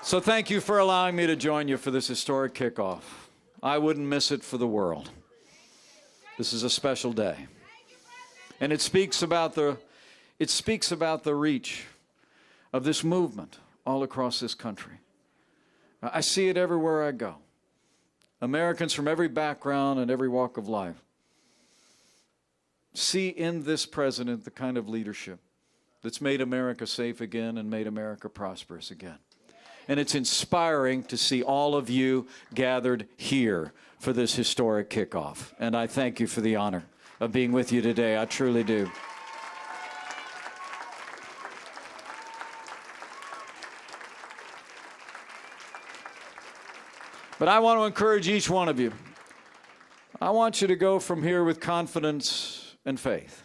So thank you for allowing me to join you for this historic kickoff. I wouldn't miss it for the world. This is a special day. And it speaks about the reach of this movement all across this country. I see it everywhere I go. Americans from every background and every walk of life see in this president the kind of leadership that's made America safe again and made America prosperous again. And it's inspiring to see all of you gathered here for this historic kickoff. And I thank you for the honor of being with you today. I truly do. But I want to encourage each one of you. I want you to go from here with confidence and faith.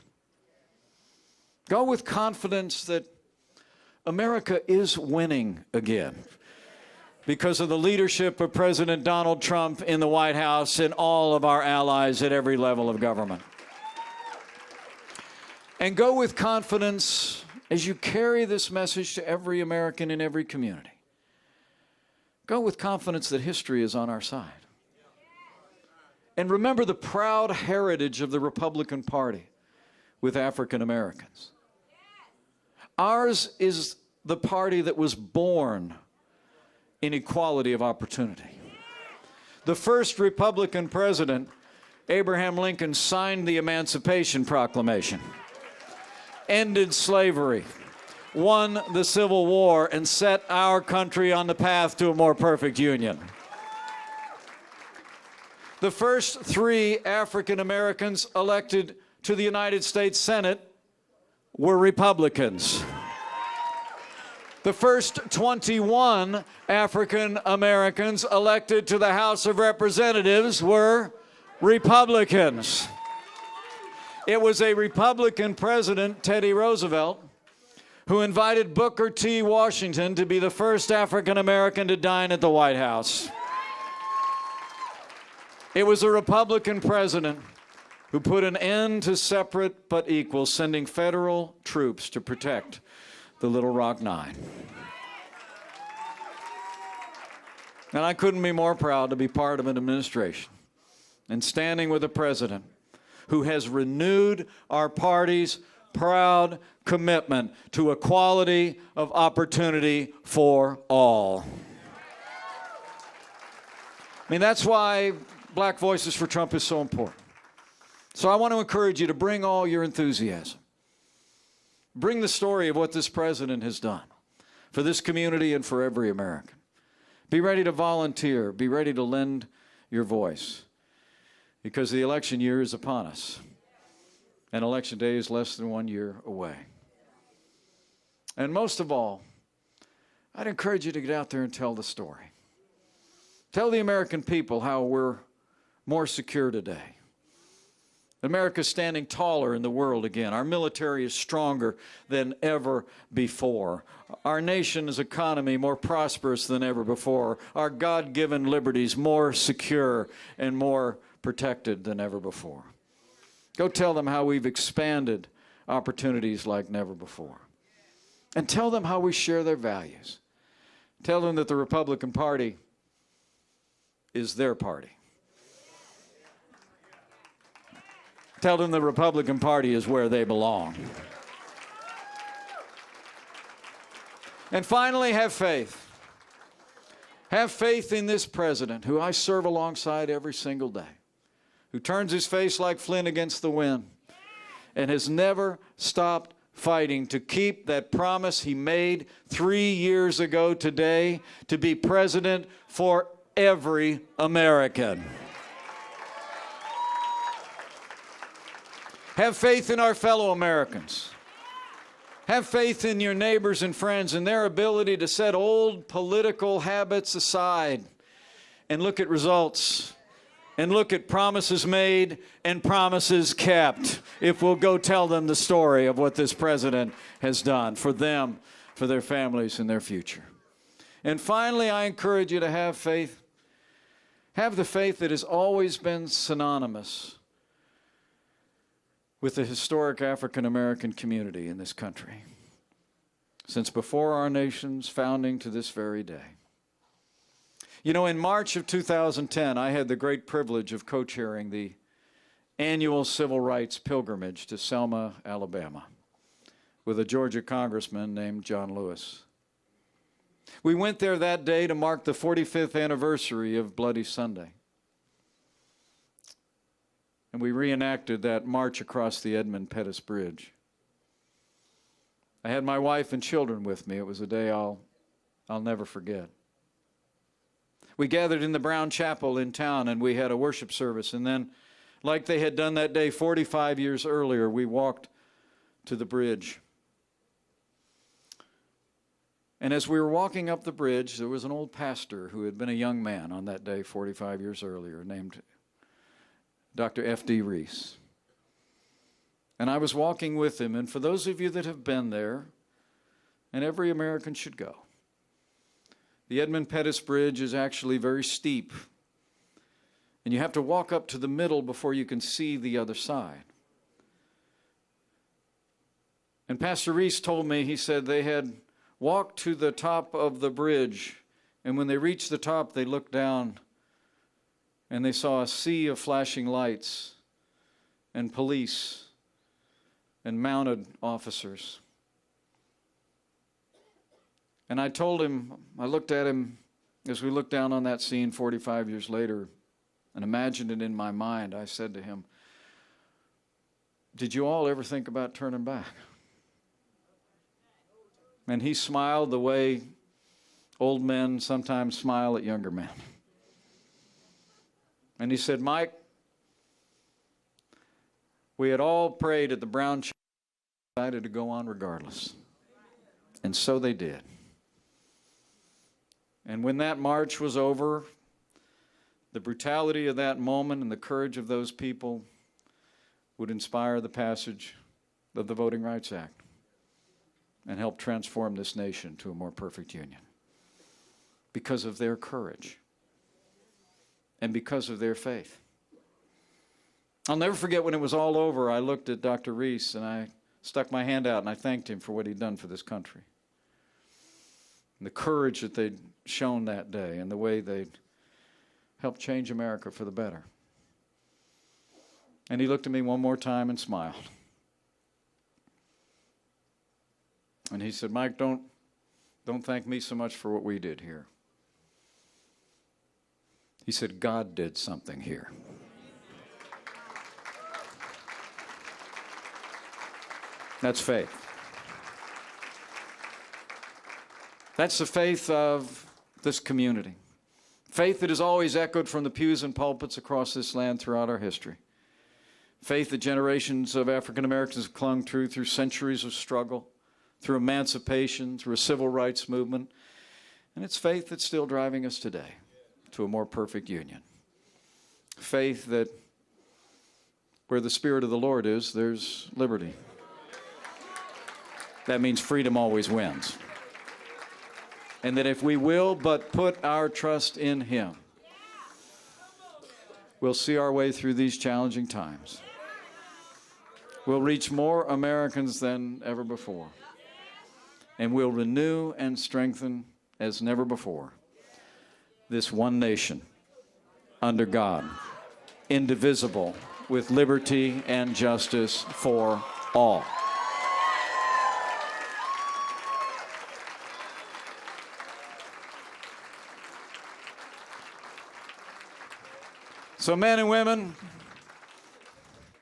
Go with confidence that America is winning again because of the leadership of President Donald Trump in the White House and all of our allies at every level of government. And go with confidence as you carry this message to every American in every community. Go with confidence that history is on our side. And remember the proud heritage of the Republican Party with African Americans. Ours is the party that was born in equality of opportunity. The first Republican president, Abraham Lincoln, signed the Emancipation Proclamation, ended slavery, won the Civil War, and set our country on the path to a more perfect union. The first 3 African Americans elected to the United States Senate were Republicans. The first 21 African Americans elected to the House of Representatives were Republicans. It was a Republican president, Teddy Roosevelt, who invited Booker T. Washington to be the first African American to dine at the White House. It was a Republican president who put an end to separate but equal, sending federal troops to protect the Little Rock Nine. And I couldn't be more proud to be part of an administration and standing with a president who has renewed our party's proud commitment to equality of opportunity for all. I mean, that's why Black Voices for Trump is so important. So I want to encourage you to bring all your enthusiasm. Bring the story of what this president has done for this community and for every American. Be ready to volunteer. Be ready to lend your voice, because the election year is upon us. And Election Day is less than 1 year away. And most of all, I'd encourage you to get out there and tell the story. Tell the American people how we're more secure today. America's standing taller in the world again. Our military is stronger than ever before. Our nation's economy more prosperous than ever before. Our God-given liberties more secure and more protected than ever before. Go tell them how we've expanded opportunities like never before. And tell them how we share their values. Tell them that the Republican Party is their party. Tell them the Republican Party is where they belong. And finally, have faith. Have faith in this president who I serve alongside every single day, who turns his face like flint against the wind and has never stopped fighting to keep that promise he made 3 years ago today to be president for every American. Have faith in our fellow Americans. Have faith in your neighbors and friends and their ability to set old political habits aside and look at results and look at promises made and promises kept, if we'll go tell them the story of what this president has done for them, for their families, and their future. And finally, I encourage you to have faith. Have the faith that has always been synonymous with the historic African American community in this country, since before our nation's founding to this very day. You know, in March of 2010, I had the great privilege of co-chairing the annual Civil Rights Pilgrimage to Selma, Alabama, with a Georgia congressman named John Lewis. We went there that day to mark the 45th anniversary of Bloody Sunday. And we reenacted that march across the Edmund Pettus Bridge. I had my wife and children with me. It was a day I'll never forget. We gathered in the Brown Chapel in town and we had a worship service. And then, like they had done that day 45 years earlier, we walked to the bridge. And as we were walking up the bridge, there was an old pastor who had been a young man on that day 45 years earlier named Dr. F.D. Reese. And I was walking with him, and for those of you that have been there, and every American should go, the Edmund Pettus Bridge is actually very steep, and you have to walk up to the middle before you can see the other side. And Pastor Reese told me, he said they had walked to the top of the bridge, and when they reached the top, they looked down and they saw a sea of flashing lights and police and mounted officers. And I told him, I looked at him as we looked down on that scene 45 years later and imagined it in my mind. I said to him, did you all ever think about turning back? And he smiled the way old men sometimes smile at younger men. And he said, Mike, we had all prayed at the Brown Chapel, decided to go on regardless. And so they did. And when that march was over, the brutality of that moment and the courage of those people would inspire the passage of the Voting Rights Act and help transform this nation to a more perfect union because of their courage and because of their faith. I'll never forget when it was all over, I looked at Dr. Reese and I stuck my hand out and I thanked him for what he'd done for this country. And the courage that they'd shown that day and the way they'd helped change America for the better. And he looked at me one more time and smiled. And he said, Mike, don't thank me so much for what we did here. He said, God did something here. That's faith. That's the faith of this community. Faith that has always echoed from the pews and pulpits across this land throughout our history. Faith that generations of African Americans have clung to through centuries of struggle, through emancipation, through a civil rights movement. And it's faith that's still driving us today to a more perfect union. Faith that where the Spirit of the Lord is, there's liberty. That means freedom always wins. And that if we will but put our trust in Him, we'll see our way through these challenging times. We'll reach more Americans than ever before. And we'll renew and strengthen as never before this one nation under God, indivisible, with liberty and justice for all. So men and women,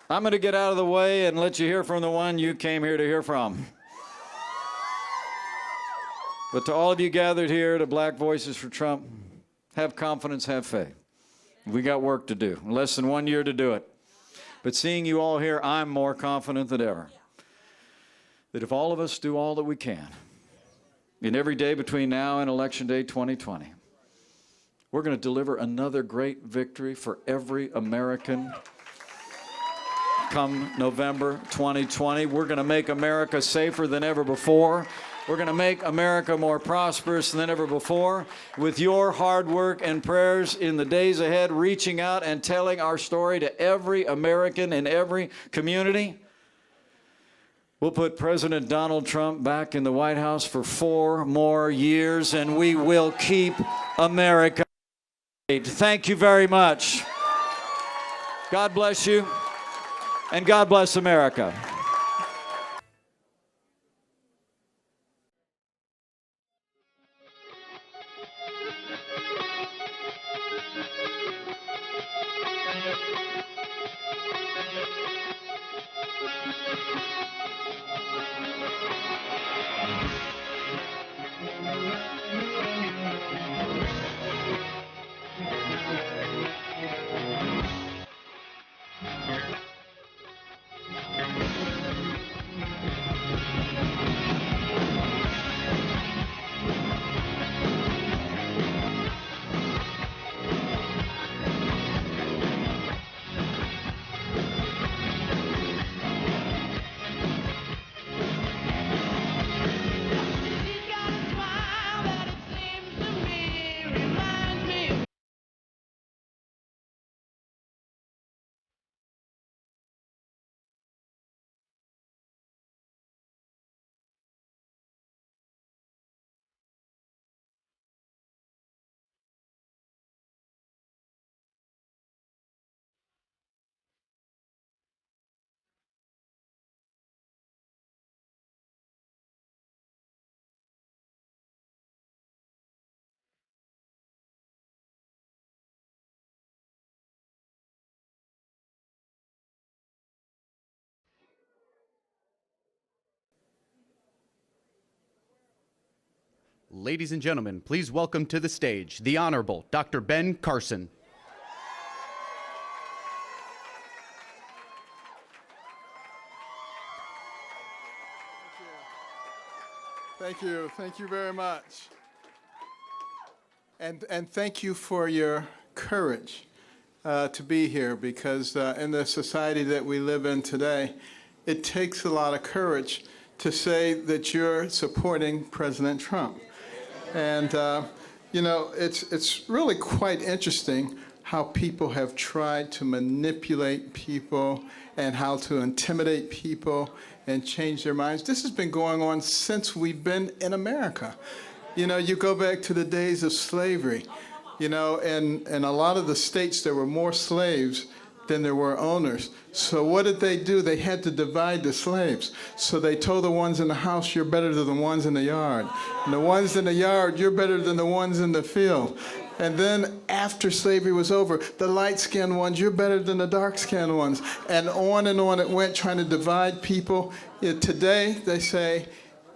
I'm going to get out of the way and let you hear from the one you came here to hear from. But to all of you gathered here, to Black Voices for Trump, have confidence, have faith. We got work to do, less than 1 year to do it. But seeing you all here, I'm more confident than ever that if all of us do all that we can, in every day between now and Election Day 2020, we're going to deliver another great victory for every American come November 2020. We're going to make America safer than ever before. We're going to make America more prosperous than ever before. With your hard work and prayers in the days ahead, reaching out and telling our story to every American in every community, we'll put President Donald Trump back in the White House for 4 more years, and we will keep America Thank you very much. God bless you, and God bless America. Ladies and gentlemen, please welcome to the stage the Honorable Dr. Ben Carson. Thank you. Thank you very much. And thank you for your courage to be here, because in the society that we live in today, it takes a lot of courage to say that you're supporting President Trump. And, you know, it's really quite interesting how people have tried to manipulate people and how to intimidate people and change their minds. This has been going on since we've been in America. You know, you go back to the days of slavery, you know, and in a lot of the states there were more slaves than there were owners. So what did they do? They had to divide the slaves. So they told the ones in the house, you're better than the ones in the yard. And the ones in the yard, you're better than the ones in the field. And then after slavery was over, the light-skinned ones, you're better than the dark-skinned ones. And on it went, trying to divide people. Today, they say,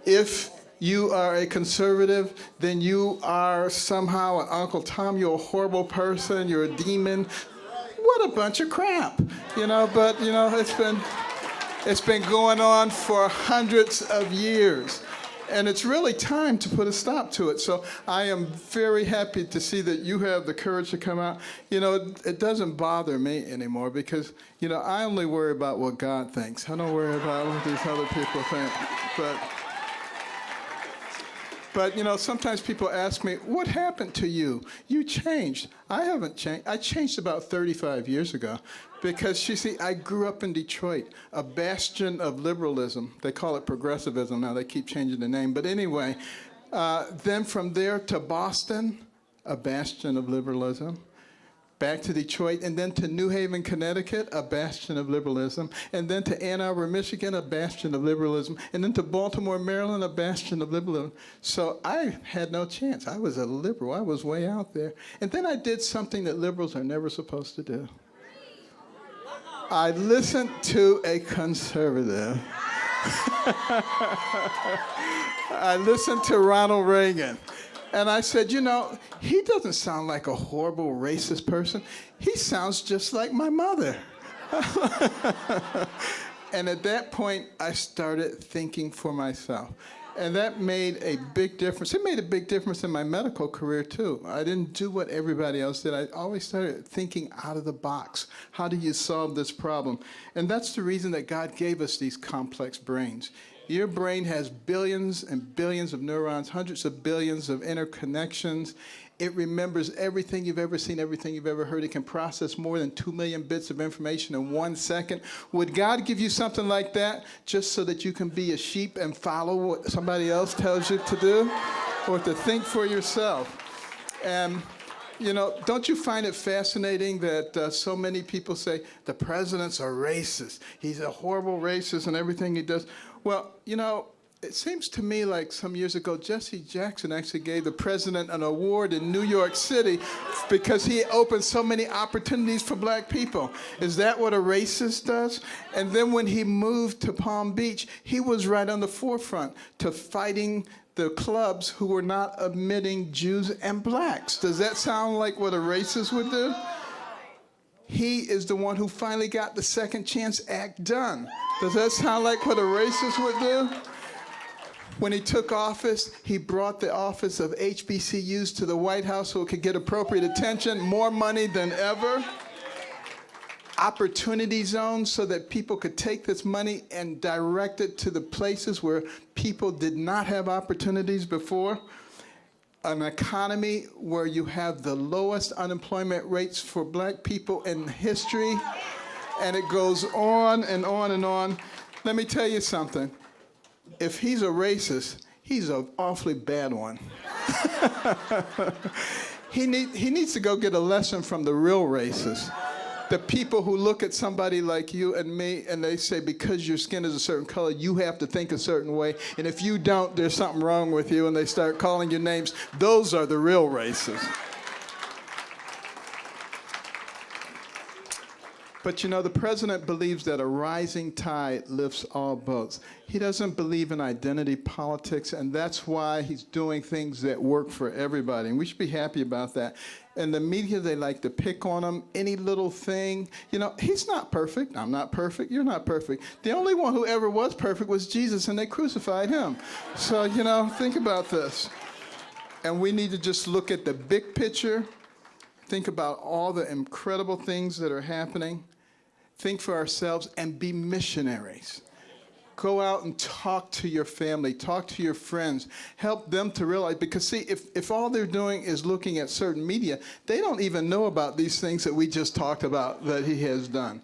if you are a conservative, then you are somehow an Uncle Tom, you're a horrible person, you're a demon. What a bunch of crap, you know, but, you know, it's been going on for hundreds of years. And it's really time to put a stop to it. So I am very happy to see that you have the courage to come out. You know, it doesn't bother me anymore because, you know, I only worry about what God thinks. I don't worry about what these other people think. But, you know, sometimes people ask me, what happened to you? You changed. I haven't changed. I changed about 35 years ago because, you see, I grew up in Detroit, a bastion of liberalism. They call it progressivism now. They keep changing the name. But anyway, then from there to Boston, a bastion of liberalism. Back to Detroit, and then to New Haven, Connecticut, a bastion of liberalism, and then to Ann Arbor, Michigan, a bastion of liberalism, and then to Baltimore, Maryland, a bastion of liberalism. So I had no chance. I was a liberal. I was way out there. And then I did something that liberals are never supposed to do. I listened to a conservative. I listened to Ronald Reagan. And I said, you know, he doesn't sound like a horrible racist person. He sounds just like my mother. And at that point, I started thinking for myself. And that made a big difference. It made a big difference in my medical career, too. I didn't do what everybody else did. I always started thinking out of the box. How do you solve this problem? And that's the reason that God gave us these complex brains. Your brain has billions and billions of neurons, hundreds of billions of interconnections. It remembers everything you've ever seen, everything you've ever heard. It can process more than 2 million bits of information in 1 second. Would God give you something like that just so that you can be a sheep and follow what somebody else tells you to do? Or to think for yourself? And You know, don't you find it fascinating that so many people say the president's a racist? He's a horrible racist and everything he does. Well, you know, it seems to me like some years ago, Jesse Jackson actually gave the president an award in New York City because he opened so many opportunities for black people. Is that what a racist does? And then when he moved to Palm Beach, he was right on the forefront to fighting the clubs who were not admitting Jews and blacks. Does that sound like what a racist would do? He is the one who finally got the Second Chance Act done. Does that sound like what a racist would do? When he took office, he brought the office of HBCUs to the White House so it could get appropriate attention, more money than ever. Opportunity zones so that people could take this money and direct it to the places where people did not have opportunities before. An economy where you have the lowest unemployment rates for black people in history. And it goes on and on and on. Let me tell you something. If he's a racist, he's an awfully bad one. He needs to go get a lesson from the real racists. The people who look at somebody like you and me and they say, because your skin is a certain color, you have to think a certain way. And if you don't, there's something wrong with you. And they start calling you names. Those are the real racists. But you know, the president believes that a rising tide lifts all boats. He doesn't believe in identity politics, and that's why he's doing things that work for everybody. And we should be happy about that. And the media, they like to pick on him, any little thing. You know, he's not perfect. I'm not perfect. You're not perfect. The only one who ever was perfect was Jesus, and they crucified him. So, you know, think about this. And we need to just look at the big picture, think about all the incredible things that are happening, think for ourselves, and be missionaries. Go out and talk to your family, talk to your friends, help them to realize, because see, if all they're doing is looking at certain media, they don't even know about these things that we just talked about that he has done.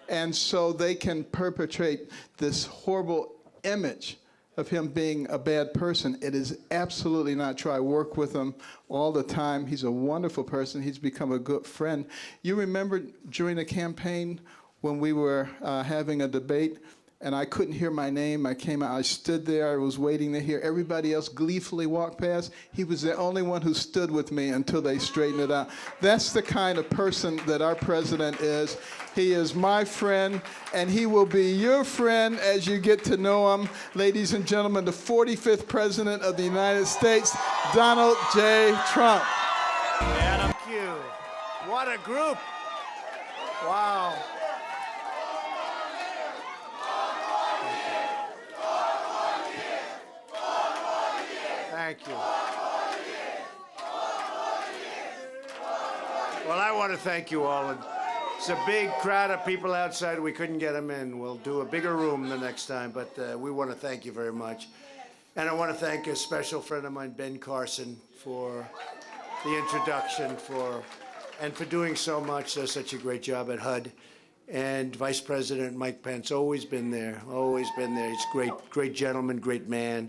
And so they can perpetrate this horrible image of him being a bad person. It is absolutely not true. I work with him all the time. He's a wonderful person. He's become a good friend. You remember during the campaign when we were having a debate, and I couldn't hear my name. I came out, I stood there, I was waiting to hear everybody else gleefully walk past. He was the only one who stood with me until they straightened it out. That's the kind of person that our president is. He is my friend, and he will be your friend as you get to know him. Ladies and gentlemen, the 45th President of the United States, Donald J. Trump. Thank you. What a group. Wow. Thank you. Well, I want to thank you all. It's a big crowd of people outside. We couldn't get them in. We'll do a bigger room the next time, but we want to thank you very much. And I want to thank a special friend of mine, Ben Carson, for the introduction, and for doing so much. Does such a great job at HUD. And Vice President Mike Pence, always been there, always been there. He's a great gentleman, great man.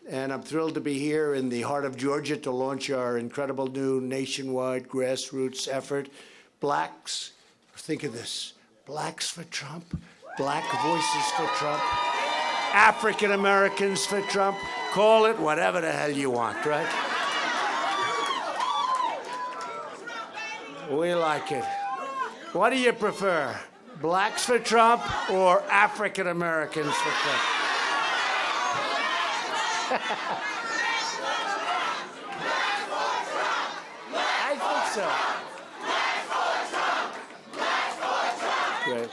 And I'm thrilled to be here in the heart of Georgia to launch our incredible new nationwide grassroots effort. Blacks, think of this, Blacks for Trump, Black Voices for Trump, African Americans for Trump, call it whatever the hell you want, right? We like it. What do you prefer, Blacks for Trump or African Americans for Trump? I think so. Great.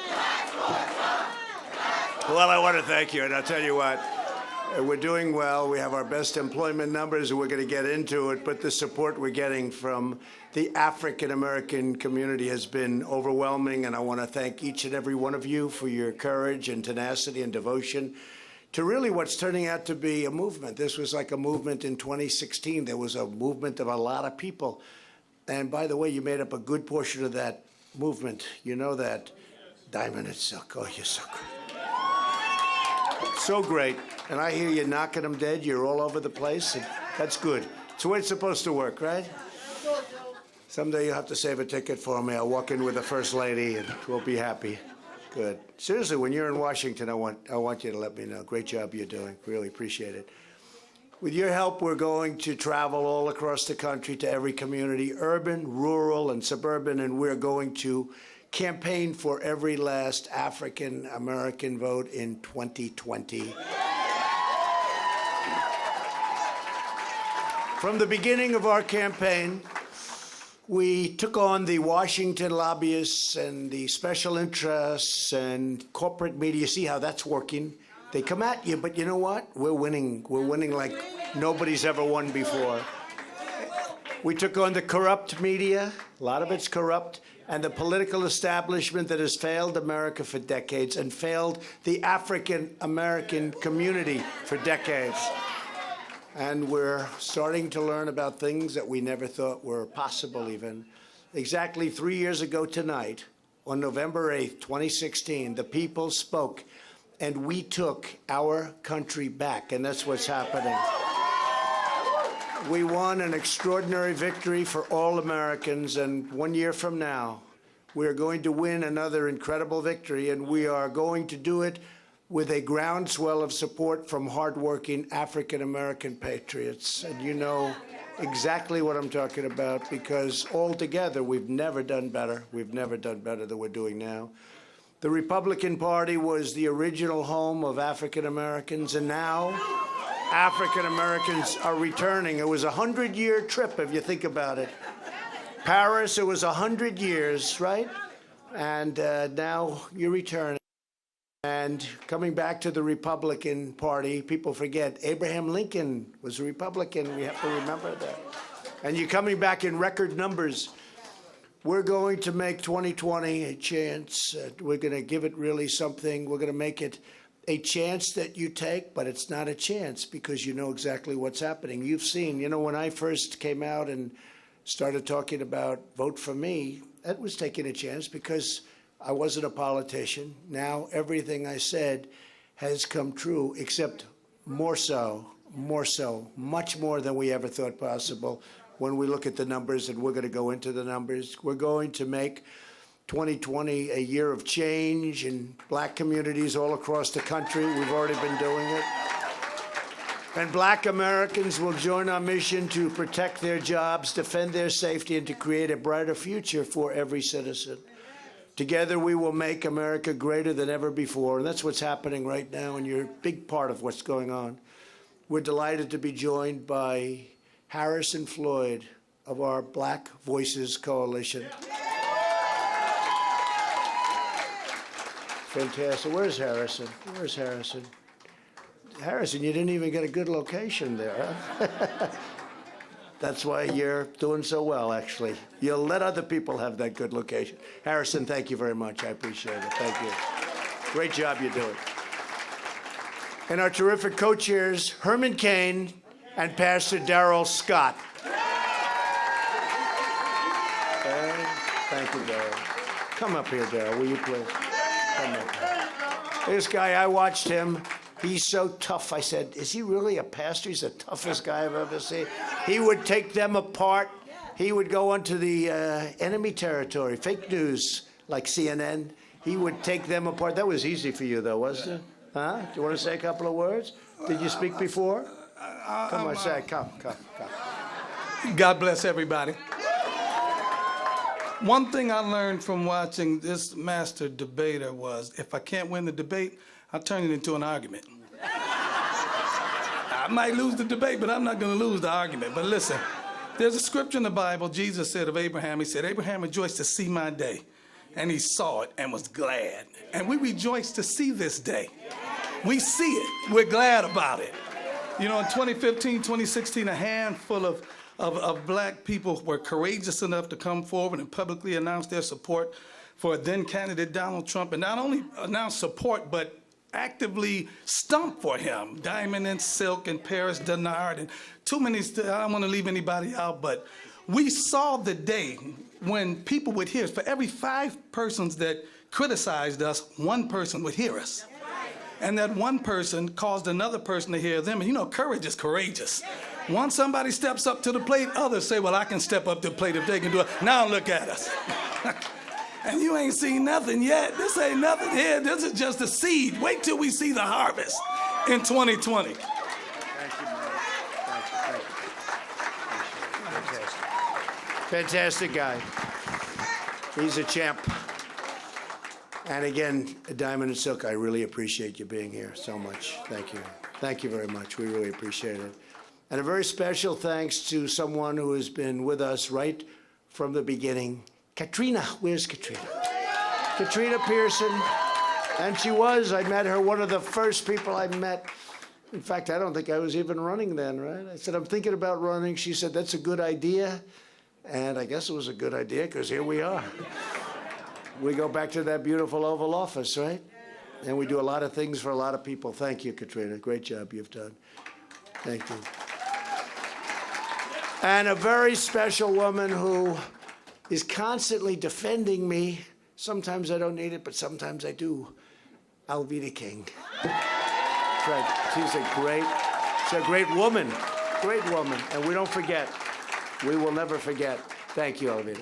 Well, I want to thank you, and I'll tell you what, we're doing well. We have our best employment numbers, and we're going to get into it, but the support we're getting from the African-American community has been overwhelming, and I want to thank each and every one of you for your courage and tenacity and devotion to really what's turning out to be a movement. This was like a movement in 2016. There was a movement of a lot of people. And by the way, you made up a good portion of that movement. You know that. Diamond and Silk. Oh, you're so great. So great. And I hear you knocking them dead. You're all over the place. And that's good. It's the way it's supposed to work, right? Someday you'll have to save a ticket for me. I'll walk in with the First Lady and we'll be happy. Good. Seriously, when you're in Washington, I want you to let me know. Great job you're doing. Really appreciate it. With your help, we're going to travel all across the country to every community, urban, rural, and suburban, and we're going to campaign for every last African American vote in 2020. From the beginning of our campaign, we took on the Washington lobbyists and the special interests and corporate media. You see how that's working? They come at you, but you know what? We're winning. We're winning like nobody's ever won before. We took on the corrupt media. A lot of it's corrupt. And the political establishment that has failed America for decades and failed the African American community for decades. And we're starting to learn about things that we never thought were possible even. Exactly 3 years ago tonight, on November 8th, 2016, the people spoke and we took our country back, and that's what's happening. We won an extraordinary victory for all Americans, and 1 year from now, we're going to win another incredible victory, and we are going to do it with a groundswell of support from hardworking African-American patriots. And you know exactly what I'm talking about, because all together, we've never done better. We've never done better than we're doing now. The Republican Party was the original home of African Americans, and now African Americans are returning. It was a 100-year trip, if you think about it. Paris, it was 100 years, right? And now you're returning. And coming back to the Republican Party, people forget Abraham Lincoln was a Republican. We have to remember that. And you're coming back in record numbers. We're going to make 2020 a chance. We're going to give it really something. We're going to make it a chance that you take, but it's not a chance because you know exactly what's happening. You've seen, you know, when I first came out and started talking about vote for me, that was taking a chance because I wasn't a politician. Now everything I said has come true, except more so, much more than we ever thought possible. When we look at the numbers, and we're going to go into the numbers, we're going to make 2020 a year of change in black communities all across the country. We've already been doing it. And black Americans will join our mission to protect their jobs, defend their safety, and to create a brighter future for every citizen. Together, we will make America greater than ever before, and that's what's happening right now, and you're a big part of what's going on. We're delighted to be joined by Harrison Floyd of our Black Voices Coalition. Fantastic. Where's Harrison? Where's Harrison? Harrison, you didn't even get a good location there, huh? That's why you're doing so well, actually. You'll let other people have that good location. Harrison, thank you very much. I appreciate it. Thank you. Great job you're doing. And our terrific co-chairs, Herman Cain and Pastor Darrell Scott. Thank you, Darrell. Come up here, Darrell, will you please? Come up here. This guy, I watched him. He's so tough. I said, is he really a pastor? He's the toughest guy I've ever seen. He would take them apart. He would go onto the enemy territory, fake news, like CNN. He would take them apart. That was easy for you, though, wasn't it? Huh? Do you want to say a couple of words? Did you speak before? Come on, say it. Come. God bless everybody. One thing I learned from watching this master debater was if I can't win the debate, I turn it into an argument. I might lose the debate, but I'm not going to lose the argument. But listen, there's a scripture in the Bible. Jesus said of Abraham, he said, Abraham rejoiced to see my day. And he saw it and was glad. And we rejoice to see this day. We see it. We're glad about it. You know, in 2015, 2016, a handful of black people were courageous enough to come forward and publicly announce their support for then candidate Donald Trump, and not only announce support, but actively stump for him. Diamond and Silk and Paris Denard and too many, I don't want to leave anybody out, but we saw the day when people would hear us. For every 5 persons that criticized us, 1 person would hear us. And that 1 person caused another person to hear them. And you know, courage is courageous. Once somebody steps up to the plate, others say, well, I can step up to the plate if they can do it. Now look at us. And you ain't seen nothing yet. This ain't nothing here. This is just a seed. Wait till we see the harvest in 2020. Thank you, Mary. Thank you. Fantastic guy. He's a champ. And again, Diamond and Silk, I really appreciate you being here so much. Thank you. Thank you very much. We really appreciate it. And a very special thanks to someone who has been with us right from the beginning. Katrina. Where's Katrina? Katrina Pearson. And I met her, one of the first people I met. In fact, I don't think I was even running then, right? I said, I'm thinking about running. She said, that's a good idea. And I guess it was a good idea, because here we are. We go back to that beautiful Oval Office, right? And we do a lot of things for a lot of people. Thank you, Katrina. Great job you've done. Thank you. And a very special woman who is constantly defending me. Sometimes I don't need it, but sometimes I do. Alveda King. Right. She's a great woman. Great woman. And we don't forget. We will never forget. Thank you, Alveda.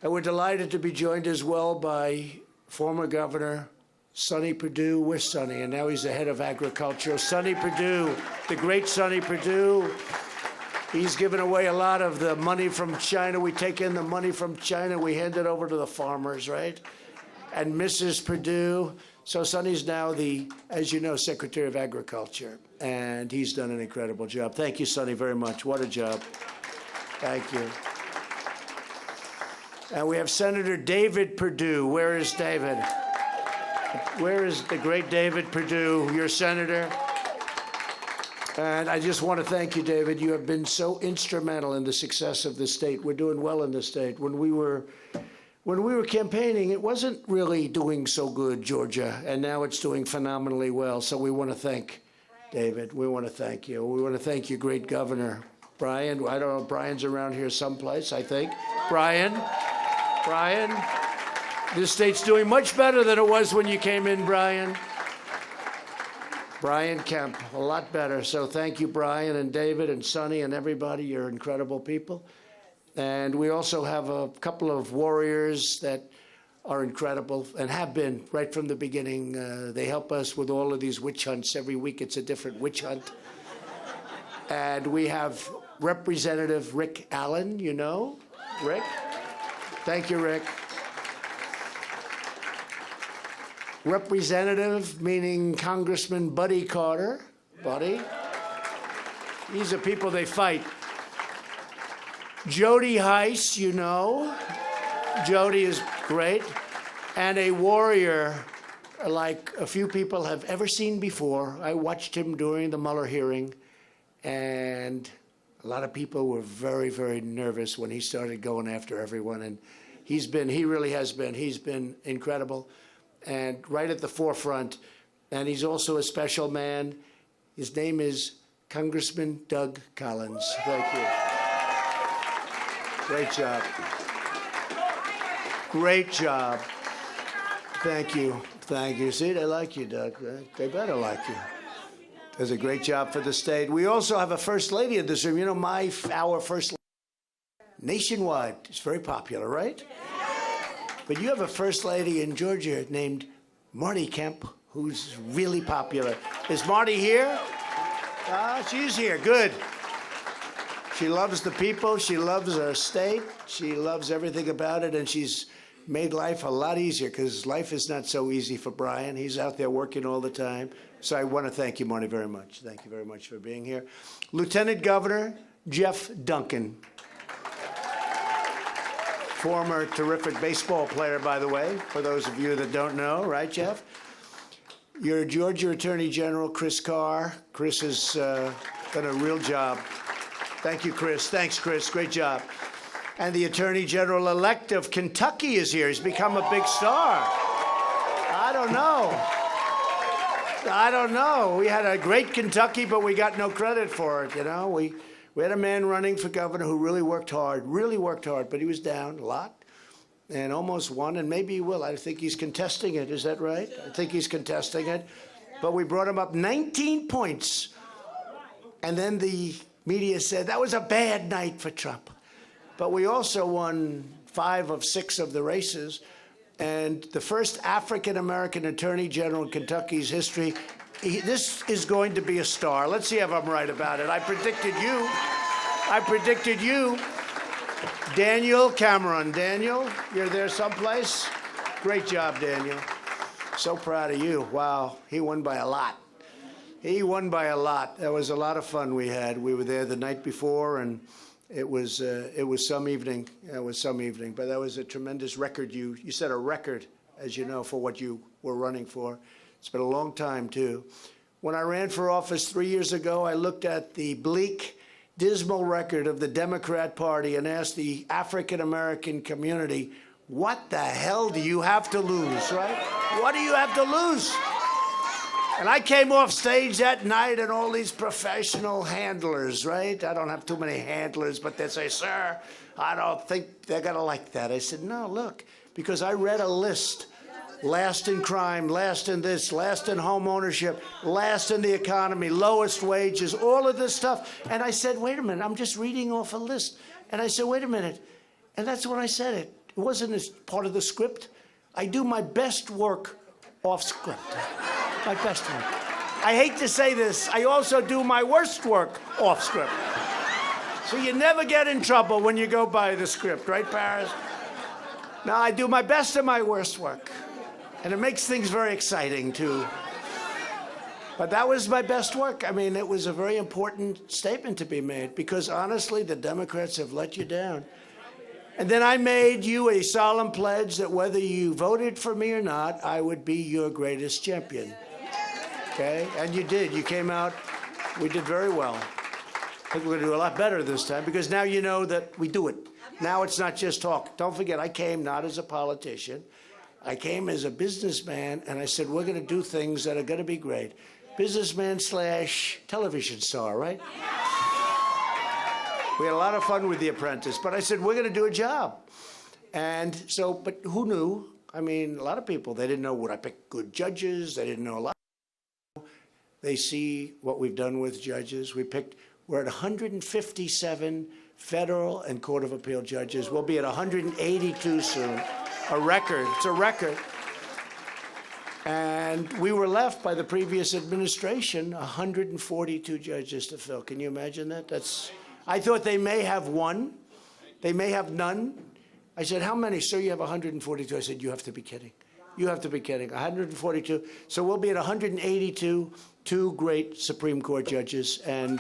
And we're delighted to be joined as well by former Governor Sonny Perdue. Where's Sonny? And now he's the head of agriculture. Sonny Perdue, the great Sonny Perdue. He's given away a lot of the money from China. We take in the money from China, we hand it over to the farmers, right? And Mrs. Perdue. So Sonny's now the, as you know, Secretary of Agriculture. And he's done an incredible job. Thank you, Sonny, very much. What a job. Thank you. And we have Senator David Perdue. Where is David? Where is the great David Perdue, your senator? And I just want to thank you, David. You have been so instrumental in the success of the state. We're doing well in the state. When we were campaigning, it wasn't really doing so good, Georgia, and now it's doing phenomenally well. So we want to thank David. We want to thank you. We want to thank you, great Governor. Brian, I don't know, Brian's around here someplace, I think. Brian, this state's doing much better than it was when you came in, Brian. Brian Kemp, a lot better. So thank you, Brian and David and Sonny and everybody. You're incredible people. And we also have a couple of warriors that are incredible and have been right from the beginning. They help us with all of these witch hunts. Every week it's a different witch hunt. And we have Representative Rick Allen, you know? Rick? Thank you, Rick. Representative, meaning Congressman Buddy Carter. Buddy. These are people they fight. Jody Heiss, you know. Jody is great. And a warrior like a few people have ever seen before. I watched him during the Mueller hearing, and a lot of people were very, very nervous when he started going after everyone. And he really has been. He's been incredible and right at the forefront. And he's also a special man. His name is Congressman Doug Collins. Thank you. Great job. Great job. Thank you. Thank you. See, they like you, Doug. They better like you. Does a great job for the state. We also have a first lady in this room. You know, our first lady nationwide is very popular, right? But you have a first lady in Georgia named Marty Kemp, who's really popular. Is Marty here? She's here. Good. She loves the people. She loves our state. She loves everything about it, and she's made life a lot easier, because life is not so easy for Brian. He's out there working all the time. So I want to thank you, Marty, very much. Thank you very much for being here. Lieutenant Governor Jeff Duncan. Former terrific baseball player, by the way, for those of you that don't know, right, Jeff? Your Georgia Attorney General, Chris Carr. Chris has done a real job. Thank you, Chris. Thanks, Chris. Great job. And the Attorney General-elect of Kentucky is here. He's become a big star. I don't know. We had a great Kentucky, but we got no credit for it, you know? We had a man running for governor who really worked hard, but he was down a lot and almost won, and maybe he will. I think he's contesting it. Is that right? I think he's contesting it. But we brought him up 19 points. And then the media said that was a bad night for Trump. But we also won 5 of 6 of the races. And the first African-American attorney general in Kentucky's history, this is going to be a star. Let's see if I'm right about it. I predicted you, Daniel Cameron. Daniel, you're there someplace? Great job, Daniel. So proud of you. Wow, he won by a lot. He won by a lot. That was a lot of fun we had. We were there the night before, and it was some evening. It was some evening, but that was a tremendous record. You set a record, as you know, for what you were running for. It's been a long time, too. When I ran for office 3 years ago, I looked at the bleak, dismal record of the Democrat Party and asked the African-American community, what the hell do you have to lose, right? What do you have to lose? And I came off stage that night, and all these professional handlers, right? I don't have too many handlers, but they say, sir, I don't think they're going to like that. I said, no, look, because I read a list. Last in crime, last in this, last in home ownership, last in the economy, lowest wages, all of this stuff. And I said, wait a minute, I'm just reading off a list. And I said, wait a minute. And that's when I said it. It wasn't as part of the script. I do my best work off script. My best work. I hate to say this, I also do my worst work off script. So you never get in trouble when you go by the script, right, Paris? No, I do my best and my worst work. And it makes things very exciting, too. But that was my best work. I mean, it was a very important statement to be made because, honestly, the Democrats have let you down. And then I made you a solemn pledge that whether you voted for me or not, I would be your greatest champion. Okay? And you did. You came out. We did very well. I think we're going to do a lot better this time because now you know that we do it. Now it's not just talk. Don't forget, I came not as a politician. I came as a businessman, and I said, we're going to do things that are going to be great. Businessman / television star, right? We had a lot of fun with The Apprentice, but I said, we're going to do a job. And so, but who knew? I mean, a lot of people, they didn't know would I pick good judges. They didn't know a lot. They see what we've done with judges. We're at 157 federal and Court of Appeal judges. We'll be at 182 soon. A record. It's a record. And we were left by the previous administration 142 judges to fill. Can you imagine that? I thought they may have one. They may have none. I said, how many? Sir, you have 142. I said, you have to be kidding. You have to be kidding. 142. So we'll be at 182, 2 great Supreme Court judges. And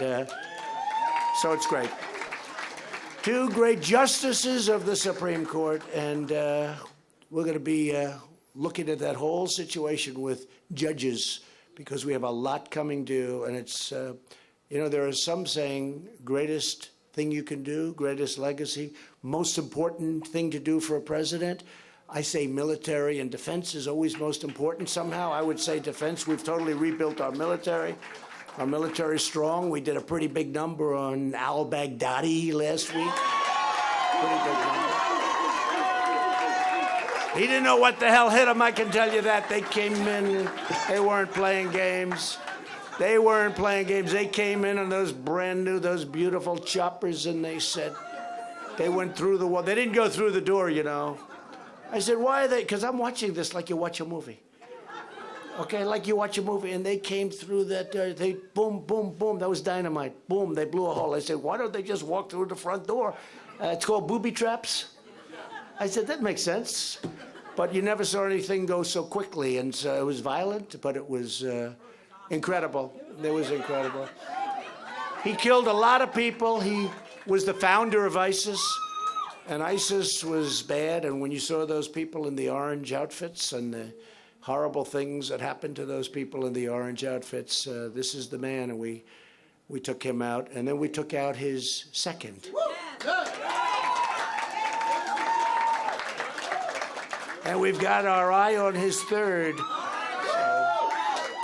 so it's great. 2 great justices of the Supreme Court. And we're going to be looking at that whole situation with judges because we have a lot coming due. And it's, you know, there are some saying greatest thing you can do, greatest legacy, most important thing to do for a president. I say military and defense is always most important. Somehow I would say defense. We've totally rebuilt our military. Our military is strong. We did a pretty big number on al-Baghdadi last week. Pretty big number. He didn't know what the hell hit him, I can tell you that. They came in, they weren't playing games. They weren't playing games. They came in on those brand new, those beautiful choppers, and they said, they went through the wall. They didn't go through the door, you know. I said, why are they? Because I'm watching this like you watch a movie. Okay, like you watch a movie, and they came through that door. They boom, boom, boom. That was dynamite. Boom, they blew a hole. I said, why don't they just walk through the front door? It's called booby traps. I said, that makes sense. But you never saw anything go so quickly, and so it was violent, but it was incredible. It was incredible. He killed a lot of people. He was the founder of ISIS, and ISIS was bad, and when you saw those people in the orange outfits and the horrible things that happened to those people in the orange outfits, this is the man, and we took him out, and then we took out his second. And we've got our eye on his third.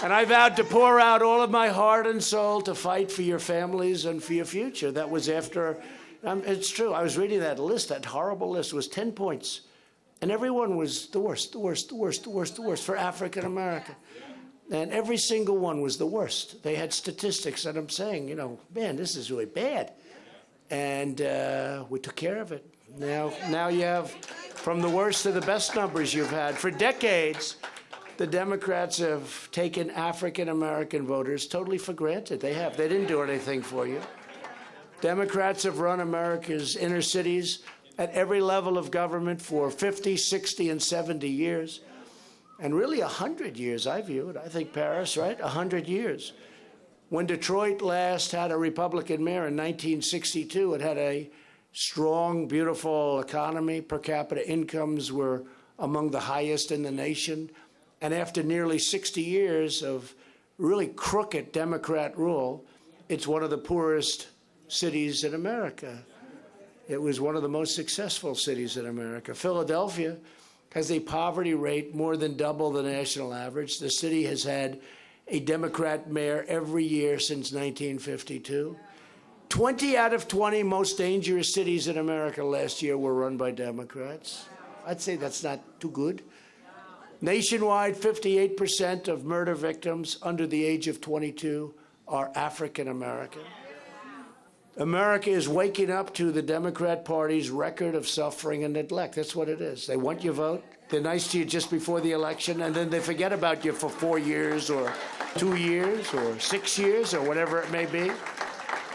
And I vowed to pour out all of my heart and soul to fight for your families and for your future. That was after, it's true, I was reading that list, that horrible list. It was 10 points. And everyone was the worst, the worst, the worst, the worst, the worst for African America. And every single one was the worst. They had statistics, and I'm saying, you know, man, this is really bad. And we took care of it. Now you have from the worst to the best numbers you've had. For decades, the Democrats have taken African-American voters totally for granted. They have. They didn't do anything for you. Democrats have run America's inner cities at every level of government for 50, 60, and 70 years. And really 100 years, I view it. I think Paris, right? 100 years. When Detroit last had a Republican mayor in 1962, it had a strong, beautiful economy. Per capita incomes were among the highest in the nation. And after nearly 60 years of really crooked Democrat rule, it's one of the poorest cities in America. It was one of the most successful cities in America. Philadelphia has a poverty rate more than double the national average. The city has had a Democrat mayor every year since 1952. 20 out of 20 most dangerous cities in America last year were run by Democrats. I'd say that's not too good. Nationwide, 58% of murder victims under the age of 22 are African American. America is waking up to the Democrat Party's record of suffering and neglect. That's what it is. They want your vote. They're nice to you just before the election, and then they forget about you for 4 years or 2 years or 6 years or whatever it may be.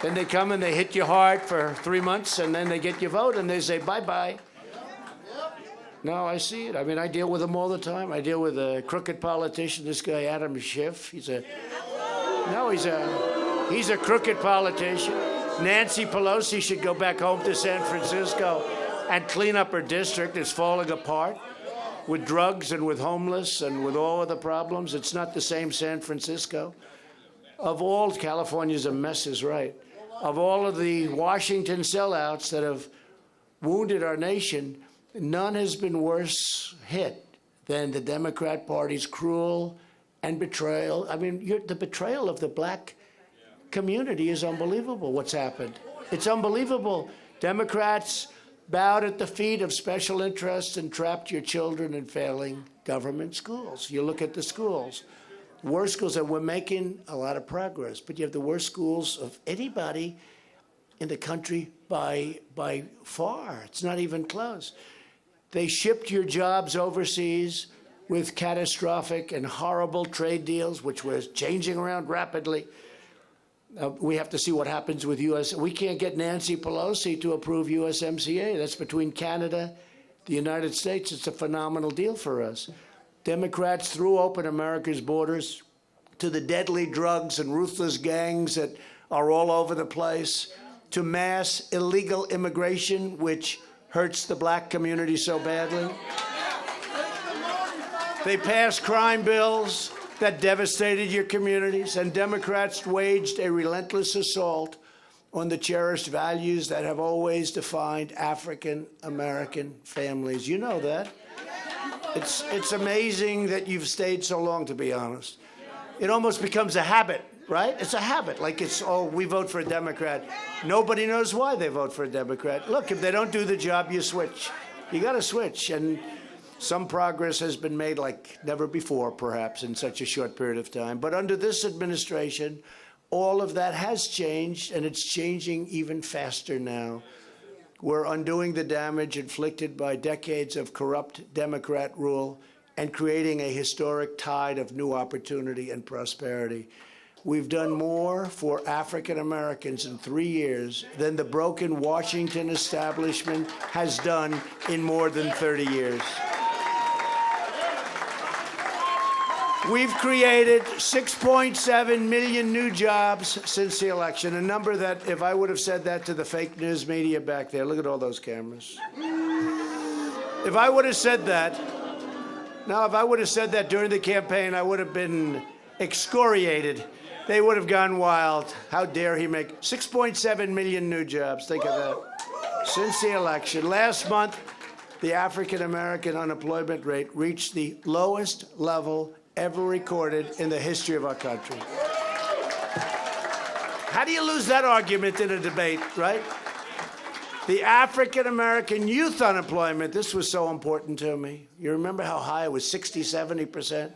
Then they come and they hit you hard for 3 months, and then they get your vote, and they say bye-bye. No, I see it. I mean, I deal with them all the time. I deal with a crooked politician, this guy Adam Schiff. He's a crooked politician. Nancy Pelosi should go back home to San Francisco and clean up her district. It's falling apart with drugs and with homeless and with all of the problems. It's not the same San Francisco. Of all, California's a mess, is right. Of all of the Washington sellouts that have wounded our nation, none has been worse hit than the Democrat Party's cruel and betrayal. I mean, the betrayal of the black community is unbelievable, what's happened. It's unbelievable. Democrats bowed at the feet of special interests and trapped your children in failing government schools. You look at the schools, worst schools, and we're making a lot of progress, but you have the worst schools of anybody in the country by far. It's not even close. They shipped your jobs overseas with catastrophic and horrible trade deals, which were changing around rapidly. We have to see what happens with We can't get Nancy Pelosi to approve USMCA. That's between Canada, the United States. It's a phenomenal deal for us. Democrats threw open America's borders to the deadly drugs and ruthless gangs that are all over the place, to mass illegal immigration, which hurts the black community so badly. They passed crime bills that devastated your communities, and Democrats waged a relentless assault on the cherished values that have always defined African American families. You know that. It's amazing that you've stayed so long, to be honest. It almost becomes a habit, right? It's a habit. Like it's, oh, we vote for a Democrat. Nobody knows why they vote for a Democrat. Look, if they don't do the job, you switch. You got to switch. And some progress has been made like never before, perhaps, in such a short period of time. But under this administration, all of that has changed, and it's changing even faster now. We're undoing the damage inflicted by decades of corrupt Democrat rule and creating a historic tide of new opportunity and prosperity. We've done more for African Americans in 3 years than the broken Washington establishment has done in more than 30 years. We've created 6.7 million new jobs since the election, a number that, if I would have said that to the fake news media back there, look at all those cameras. If I would have said that, now if I would have said that during the campaign, I would have been excoriated. They would have gone wild. How dare he make 6.7 million new jobs? Think of that. Since the election. Last month, the African American unemployment rate reached the lowest level ever recorded in the history of our country. How do you lose that argument in a debate, right? The African American youth unemployment, this was so important to me. You remember how high it was, 60, 70%?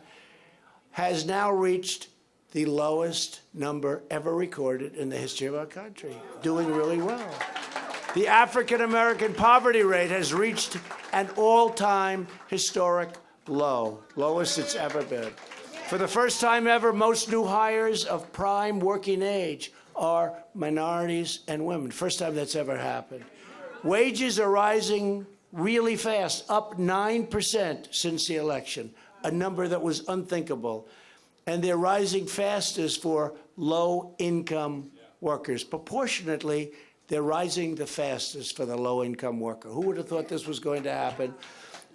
has now reached the lowest number ever recorded in the history of our country, doing really well. The African American poverty rate has reached an all-time historic low, lowest it's ever been. For the first time ever, most new hires of prime working age are minorities and women. First time that's ever happened. Wages are rising really fast, up 9% since the election, a number that was unthinkable. And they're rising fastest for low-income workers. Proportionately, they're rising the fastest for the low-income worker. Who would have thought this was going to happen?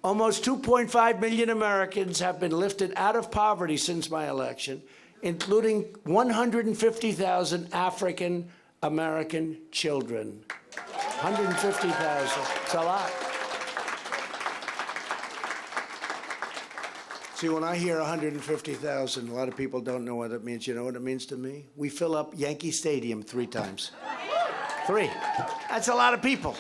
Almost 2.5 million Americans have been lifted out of poverty since my election, including 150,000 African American children. 150,000. It's a lot. See, when I hear 150,000, a lot of people don't know what it means. You know what it means to me? We fill up Yankee Stadium 3 times. 3. That's a lot of people.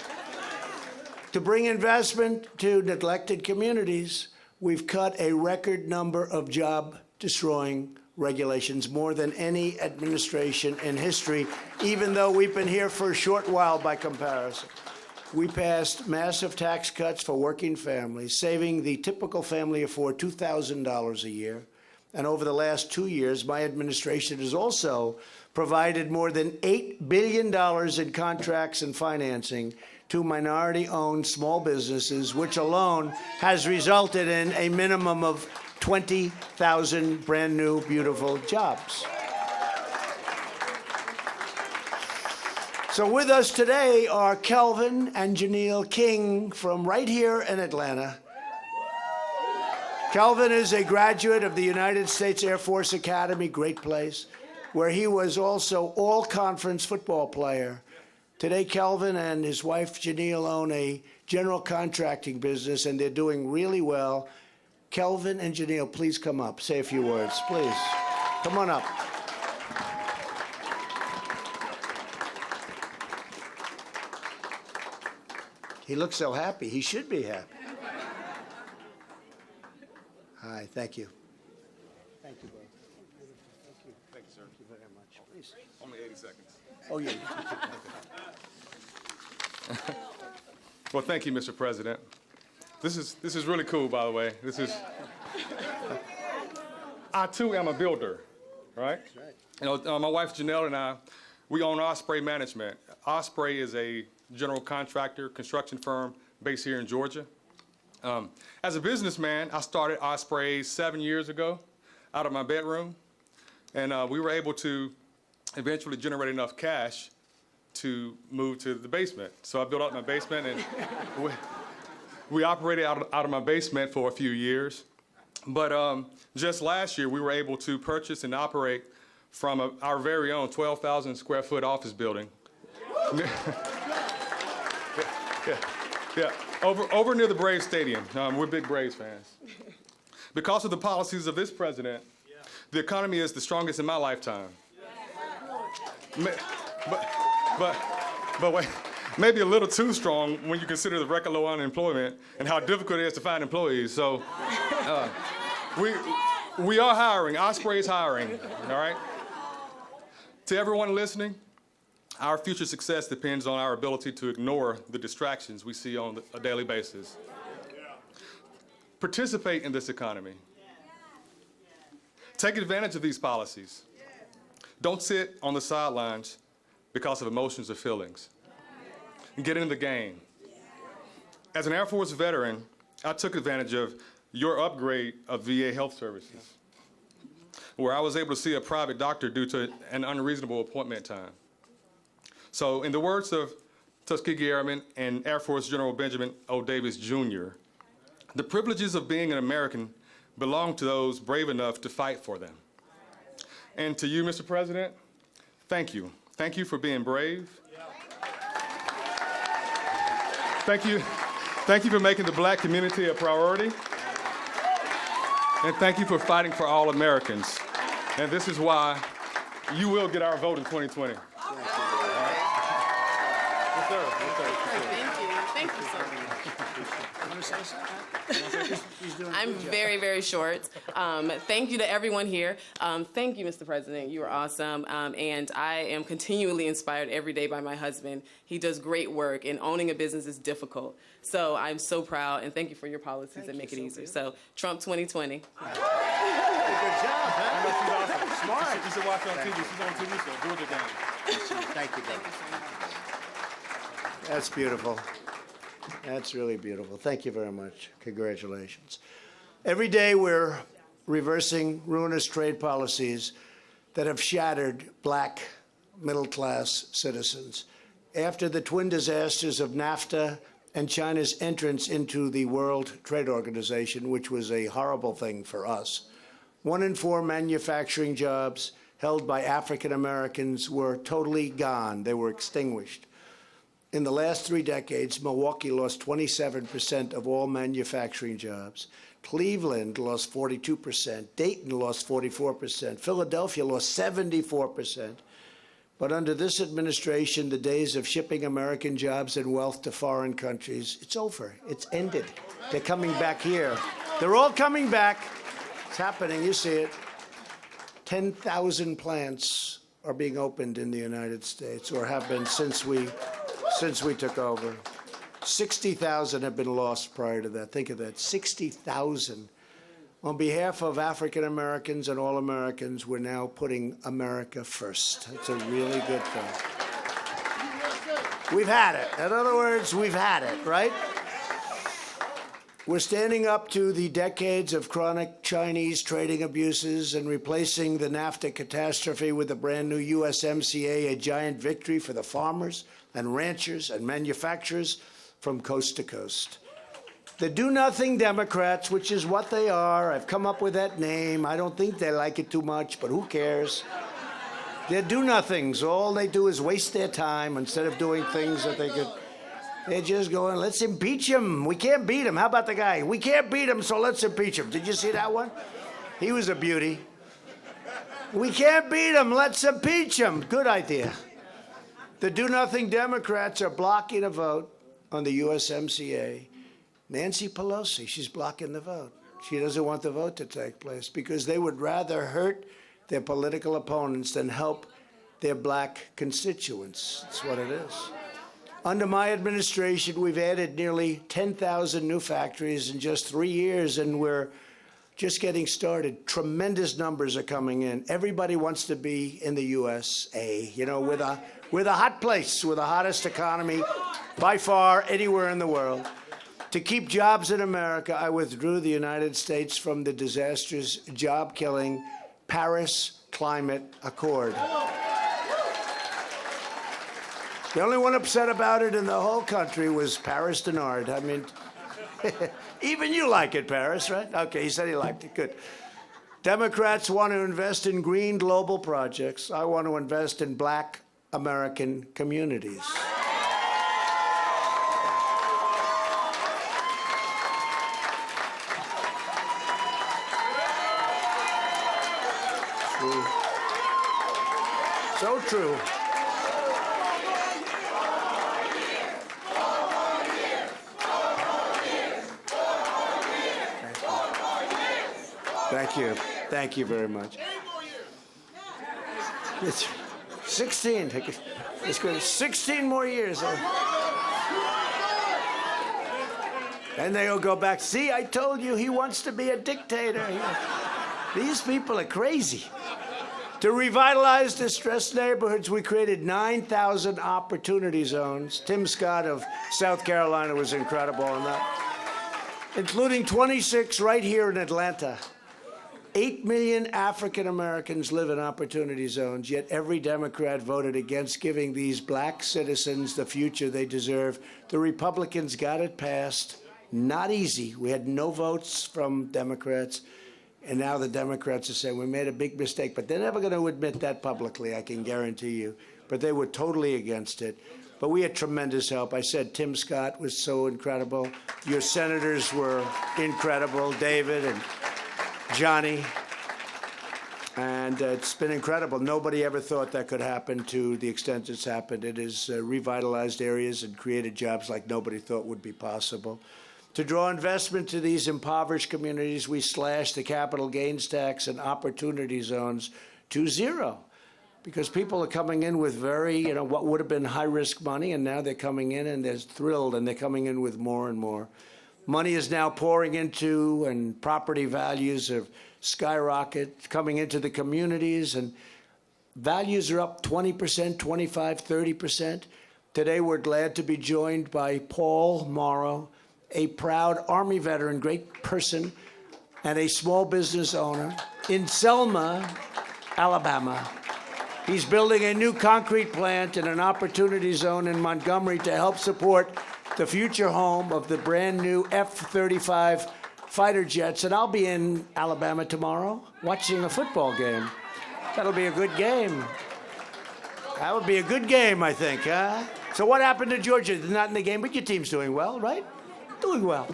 To bring investment to neglected communities, we've cut a record number of job-destroying regulations, more than any administration in history, even though we've been here for a short while by comparison. We passed massive tax cuts for working families, saving the typical family of 4 $2,000 a year. And over the last 2 years, my administration has also provided more than $8 billion in contracts and financing to minority-owned small businesses, which alone has resulted in a minimum of 20,000 brand new, beautiful jobs. So with us today are Kelvin and Janelle King from right here in Atlanta. Kelvin is a graduate of the United States Air Force Academy, great place, where he was also all-conference football player. Today, Kelvin and his wife, Janelle, own a general contracting business, and they're doing really well. Kelvin and Janelle, please come up. Say a few words, please. Come on up. He looks so happy. He should be happy. Hi, thank you. Thank you, bro. Thank you. Thank you, sir. Thank you very much. Please. Only 80 seconds. Oh, yeah. Well, thank you, Mr. President. This is really cool, by the way. This is. I too am a builder, right? That's right. You know, my wife Janelle and I, we own Osprey Management. Osprey is a general contractor, construction firm based here in Georgia. As a businessman, I started Osprey 7 years ago out of my bedroom, and we were able to eventually generate enough cash to move to the basement. So I built out my basement, and we operated out of my basement for a few years. But just last year, we were able to purchase and operate from our very own 12,000 square foot office building. Yeah. Over near the Braves Stadium. We're big Braves fans. Because of the policies of this president, the economy is the strongest in my lifetime. But wait, maybe a little too strong when you consider the record low unemployment and how difficult it is to find employees. So we are hiring. Osprey is hiring, all right? To everyone listening, our future success depends on our ability to ignore the distractions we see on a daily basis. Participate in this economy. Take advantage of these policies. Don't sit on the sidelines because of emotions or feelings. Get in the game. As an Air Force veteran, I took advantage of your upgrade of VA health services, where I was able to see a private doctor due to an unreasonable appointment time. So in the words of Tuskegee Airman and Air Force General Benjamin O. Davis, Jr., the privileges of being an American belong to those brave enough to fight for them. And to you, Mr. President, thank you. Thank you for being brave. Thank you for making the black community a priority. And thank you for fighting for all Americans. And this is why you will get our vote in 2020. sir. Yes, sir. Thank you. Thank you so much. Want to say something? He's doing a I'm good job. very, very short. Thank you to everyone here. Thank you, Mr. President. You are awesome. And I am continually inspired every day by my husband. He does great work, and owning a business is difficult. So I'm so proud, and thank you for your policies that make it easier. So Trump 2020. Good job, huh? She's awesome. Smart. You should watch her on TV. She's on TV, so Georgia game. Thank you, brother. That's beautiful. That's really beautiful. Thank you very much. Congratulations. Every day we're reversing ruinous trade policies that have shattered black middle-class citizens. After the twin disasters of NAFTA and China's entrance into the World Trade Organization, which was a horrible thing for us, 1 in 4 manufacturing jobs held by African Americans were totally gone. They were extinguished. In the last 3 decades, Milwaukee lost 27% of all manufacturing jobs. Cleveland lost 42%. Dayton lost 44%. Philadelphia lost 74%. But under this administration, the days of shipping American jobs and wealth to foreign countries, it's over. It's ended. They're coming back here. They're all coming back. It's happening. You see it. 10,000 plants are being opened in the United States, or have been since we took over. 60,000 have been lost prior to that. Think of that, 60,000. On behalf of African Americans and all Americans, we're now putting America first. That's a really good thing. We've had it. In other words, we've had it, right? We're standing up to the decades of chronic Chinese trading abuses and replacing the NAFTA catastrophe with a brand new USMCA, a giant victory for the farmers and ranchers and manufacturers from coast to coast. The do-nothing Democrats, which is what they are, I've come up with that name. I don't think they like it too much, but who cares? They're do-nothings. All they do is waste their time instead of doing things that they could. They're just going, let's impeach him. We can't beat him. How about the guy? We can't beat him, so let's impeach him. Did you see that one? He was a beauty. We can't beat him. Let's impeach him. Good idea. The do-nothing Democrats are blocking a vote on the USMCA. Nancy Pelosi, she's blocking the vote. She doesn't want the vote to take place because they would rather hurt their political opponents than help their black constituents. That's what it is. Under my administration, we've added nearly 10,000 new factories in just 3 years, and we're just getting started. Tremendous numbers are coming in. Everybody wants to be in the USA. You know, we're the hot place. We're the hottest economy by far anywhere in the world. To keep jobs in America, I withdrew the United States from the disastrous, job-killing Paris Climate Accord. The only one upset about it in the whole country was Paris Denard. I mean, even you like it, Paris, right? Okay, he said he liked it. Good. Democrats want to invest in green global projects. I want to invest in black American communities. True. So true. Thank you. Thank you very much. It's 16. It's good. 16 more years. And they'll go back. See, I told you he wants to be a dictator. These people are crazy. To revitalize distressed neighborhoods, we created 9,000 opportunity zones. Tim Scott of South Carolina was incredible on that, including 26 right here in Atlanta. 8 million African Americans live in opportunity zones, yet every Democrat voted against giving these black citizens the future they deserve. The Republicans got it passed. Not easy. We had no votes from Democrats. And now the Democrats are saying we made a big mistake, but they're never going to admit that publicly, I can guarantee you. But they were totally against it. But we had tremendous help. I said Tim Scott was so incredible. Your senators were incredible, David and Johnny. And it's been incredible. Nobody ever thought that could happen to the extent it's happened. It has revitalized areas and created jobs like nobody thought would be possible. To draw investment to these impoverished communities, we slashed the capital gains tax and opportunity zones to zero, because people are coming in with very, what would have been high-risk money, and now they're coming in and they're thrilled, and they're coming in with more and more. Money is now pouring into, and property values have skyrocket coming into the communities, and values are up 20%, 25, 30%. Today, we're glad to be joined by Paul Morrow, a proud Army veteran, great person, and a small business owner in Selma, Alabama. He's building a new concrete plant in an opportunity zone in Montgomery to help support the future home of the brand new F-35 fighter jets. And I'll be in Alabama tomorrow watching a football game. That'll be a good game. That would be a good game, I think, huh? So what happened to Georgia? They're not in the game, but your team's doing well, right? Doing well.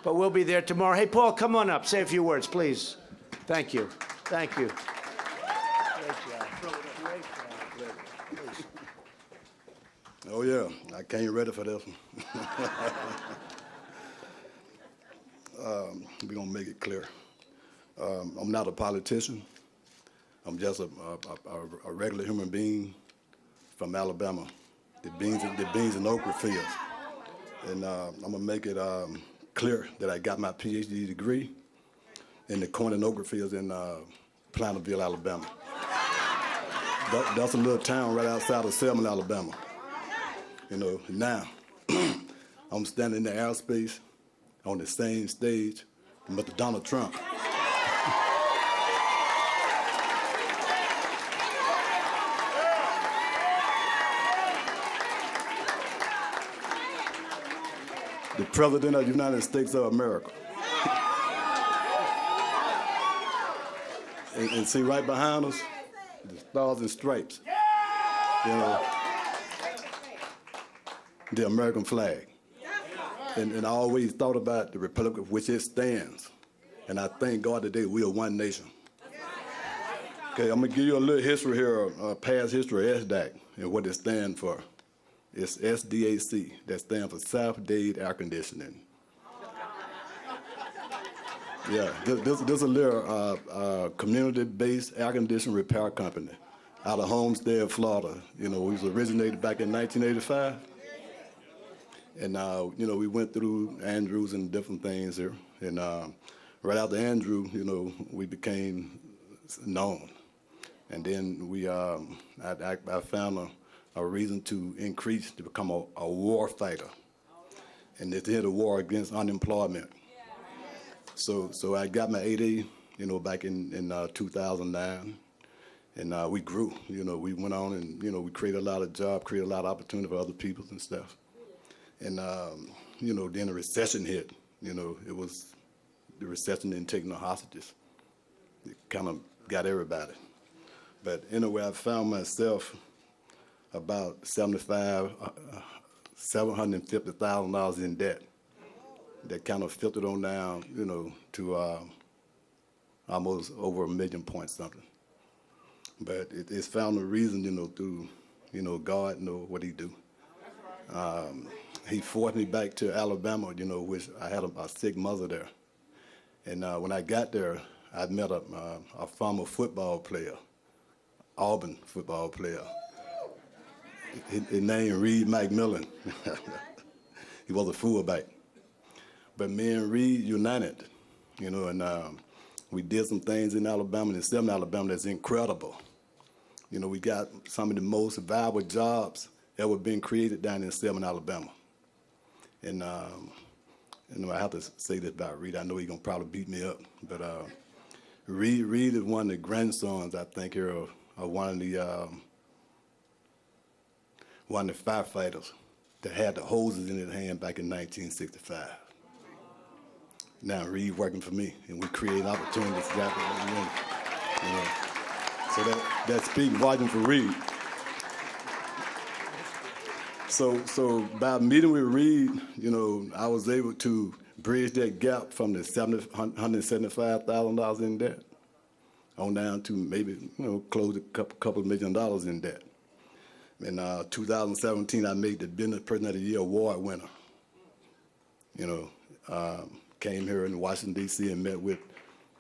But we'll be there tomorrow. Hey, Paul, come on up. Say a few words, please. Thank you. Thank you. Oh, yeah. I came ready for this one. We're going to make it clear. I'm not a politician. I'm just a regular human being from Alabama, the beans and okra fields. And I'm going to make it clear that I got my PhD degree in the corn and okra fields in Planterville, Alabama. That's a little town right outside of Selma, Alabama. Now I'm standing in the airspace on the same stage with Mr. Donald Trump. The President of the United States of America. and see right behind us, the Stars and Stripes. The American flag. And I always thought about the Republic of which it stands. And I thank God today we are one nation. Okay, I'm gonna give you a little history here, past history of SDAC and what it stands for. It's SDAC, that stands for South Dade Air Conditioning. Yeah, this is a little community-based air conditioning repair company out of Homestead, Florida. We was originated back in 1985. And, we went through Andrews and different things here. And right after Andrew, we became known. And then I found a reason to increase, to become a war fighter. And to hit a war against unemployment. So I got my 8A, back in 2009. And we grew, we went on and, we created a lot of jobs, created a lot of opportunity for other people and stuff. And, then the recession hit. It was, the recession didn't take no hostages. It kind of got everybody. But anyway, I found myself about $750,000 in debt. That kind of filtered on down, to almost over $1 million point something. But it's found a reason, through, God what he do. He forced me back to Alabama, which I had a sick mother there. And when I got there, I met a former football player, Auburn football player. His name Reed McMillan. He was a fullback. But me and Reed united, and we did some things in Alabama, in Selma, Alabama, that's incredible. We got some of the most valuable jobs ever been created down in Selma, Alabama. And I have to say this about Reed. I know he's gonna probably beat me up, but Reed is one of the grandsons, I think, here of one of the firefighters that had the hoses in his hand back in 1965. Now Reed working for me, and we create opportunities. So that speaks volume for Reed. So by meeting with Reed, I was able to bridge that gap from the $175,000 in debt on down to maybe, close to a couple $1 million in debt. In 2017, I made the Business Person of the Year award winner. Came here in Washington, D.C. and met with,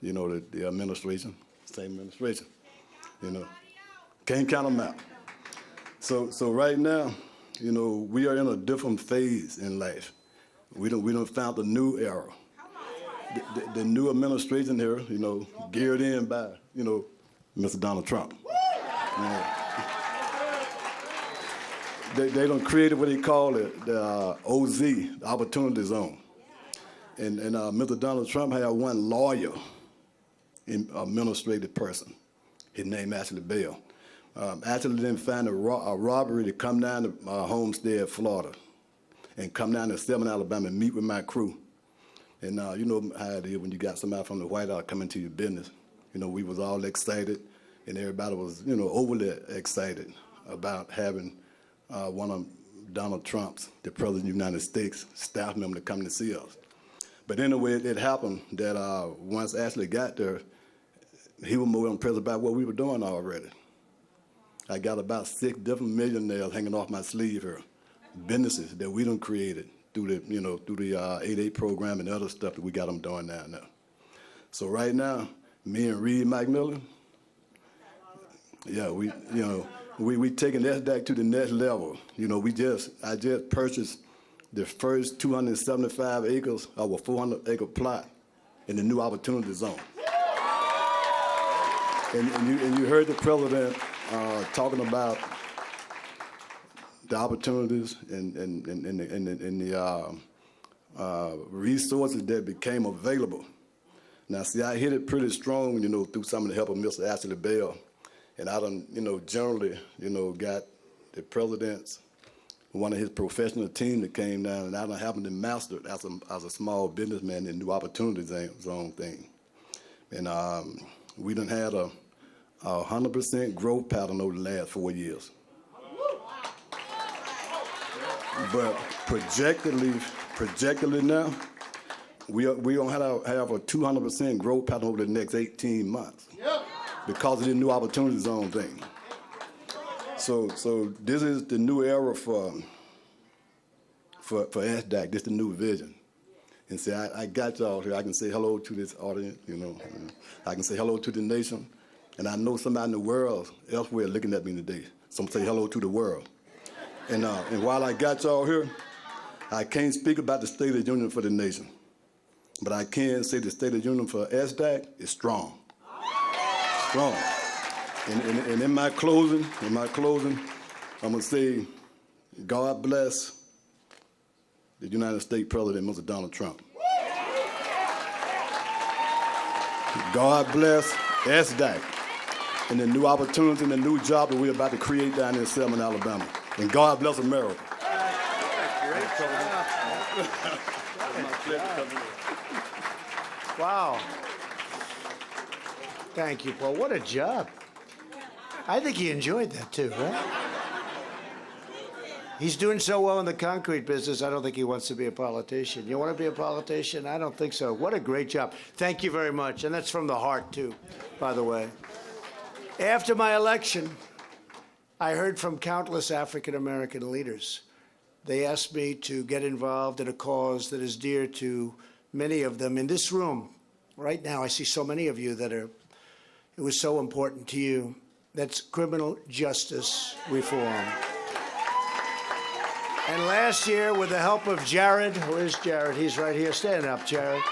the administration, same administration, Can't count them out. So right now, we are in a different phase in life. We don't found a new era. The new administration here, geared in by, Mr. Donald Trump. They done created what they call it, the OZ, the Opportunity Zone. And Mr. Donald Trump had one lawyer, administrative person. His name Ashley Bell. Actually didn't find a robbery to come down to Homestead, Florida, and come down to Selma, Alabama, and meet with my crew. And you know how it is when you got somebody from the White House coming to your business. We was all excited, and everybody was, overly excited about having one of Donald Trump's, the President of the United States, staff member to come to see us. But anyway, it happened that once Ashley got there, he was more impressed about what we were doing already. I got about 6 different millionaires hanging off my sleeve here, businesses that we done created through the, through the 8-8 program and other stuff that we got them doing down there. So right now, me and Reed McMillan, yeah, we taking SDAC to the next level. I just purchased the first 275 acres of a 400-acre plot in the new Opportunity Zone. And you heard the president talking about the opportunities and the resources that became available. Now, see, I hit it pretty strong, through some of the help of Mr. Ashley Bell. And I done, generally, got the president's, one of his professional team that came down, and I done happened to master it as a small businessman in the New Opportunity Zone thing. And we done had a 100% growth pattern over the last 4 years. But projectedly now, we don't have a 200% growth pattern over the next 18 months because of the New Opportunity Zone thing. So this is the new era for SDAC. This is the new vision. And see, I got y'all here. I can say hello to this audience, I can say hello to the nation. And I know somebody in the world elsewhere looking at me today. Some say hello to the world. And while I got y'all here, I can't speak about the State of the Union for the nation. But I can say the State of the Union for SDAC is strong. Strong. And in my closing, I'm going to say, God bless the United States President, Mr. Donald Trump. God bless SDAC and the new opportunity and the new job that we're about to create down in Selma, Alabama. And God bless America. Wow. Thank you, Paul. What a job. I think he enjoyed that too, right? He's doing so well in the concrete business, I don't think he wants to be a politician. You want to be a politician? I don't think so. What a great job. Thank you very much. And that's from the heart, too, by the way. After my election, I heard from countless African-American leaders. They asked me to get involved in a cause that is dear to many of them in this room. Right now, I see so many of you that it was so important to you. That's criminal justice reform. And last year, with the help of Jared, where's Jared? He's right here. Stand up, Jared.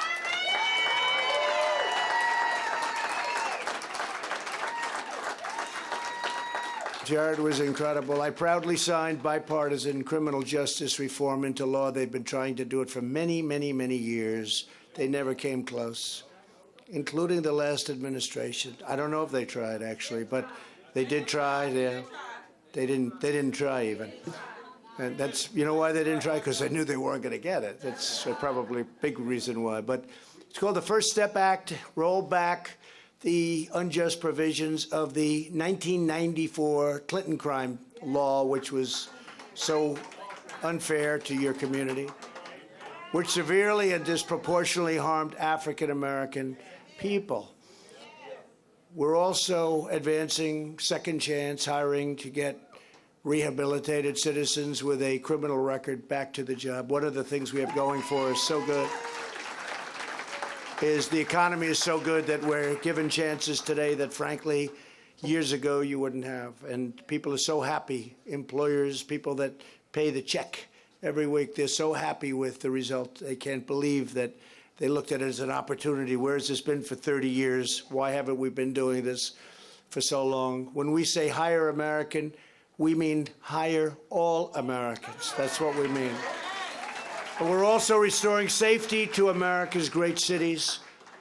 Jared was incredible. I proudly signed bipartisan criminal justice reform into law. They've been trying to do it for many, many, many years. They never came close, including the last administration. I don't know if they tried, actually, but they did try. They didn't try even. And that's, why they didn't try? Because they knew they weren't going to get it. That's probably a big reason why. But it's called the First Step Act. Roll back the unjust provisions of the 1994 Clinton crime law, which was so unfair to your community, which severely and disproportionately harmed African-American people. We're also advancing second chance hiring to get rehabilitated citizens with a criminal record back to the job. One of the things we have going for us so good is the economy is so good that we're given chances today that, frankly, years ago you wouldn't have. And people are so happy, employers, people that pay the check every week, they're so happy with the result. They can't believe that they looked at it as an opportunity. Where has this been for 30 years? Why haven't we been doing this for so long? When we say hire American, we mean hire all Americans. That's what we mean. But we're also restoring safety to America's great cities.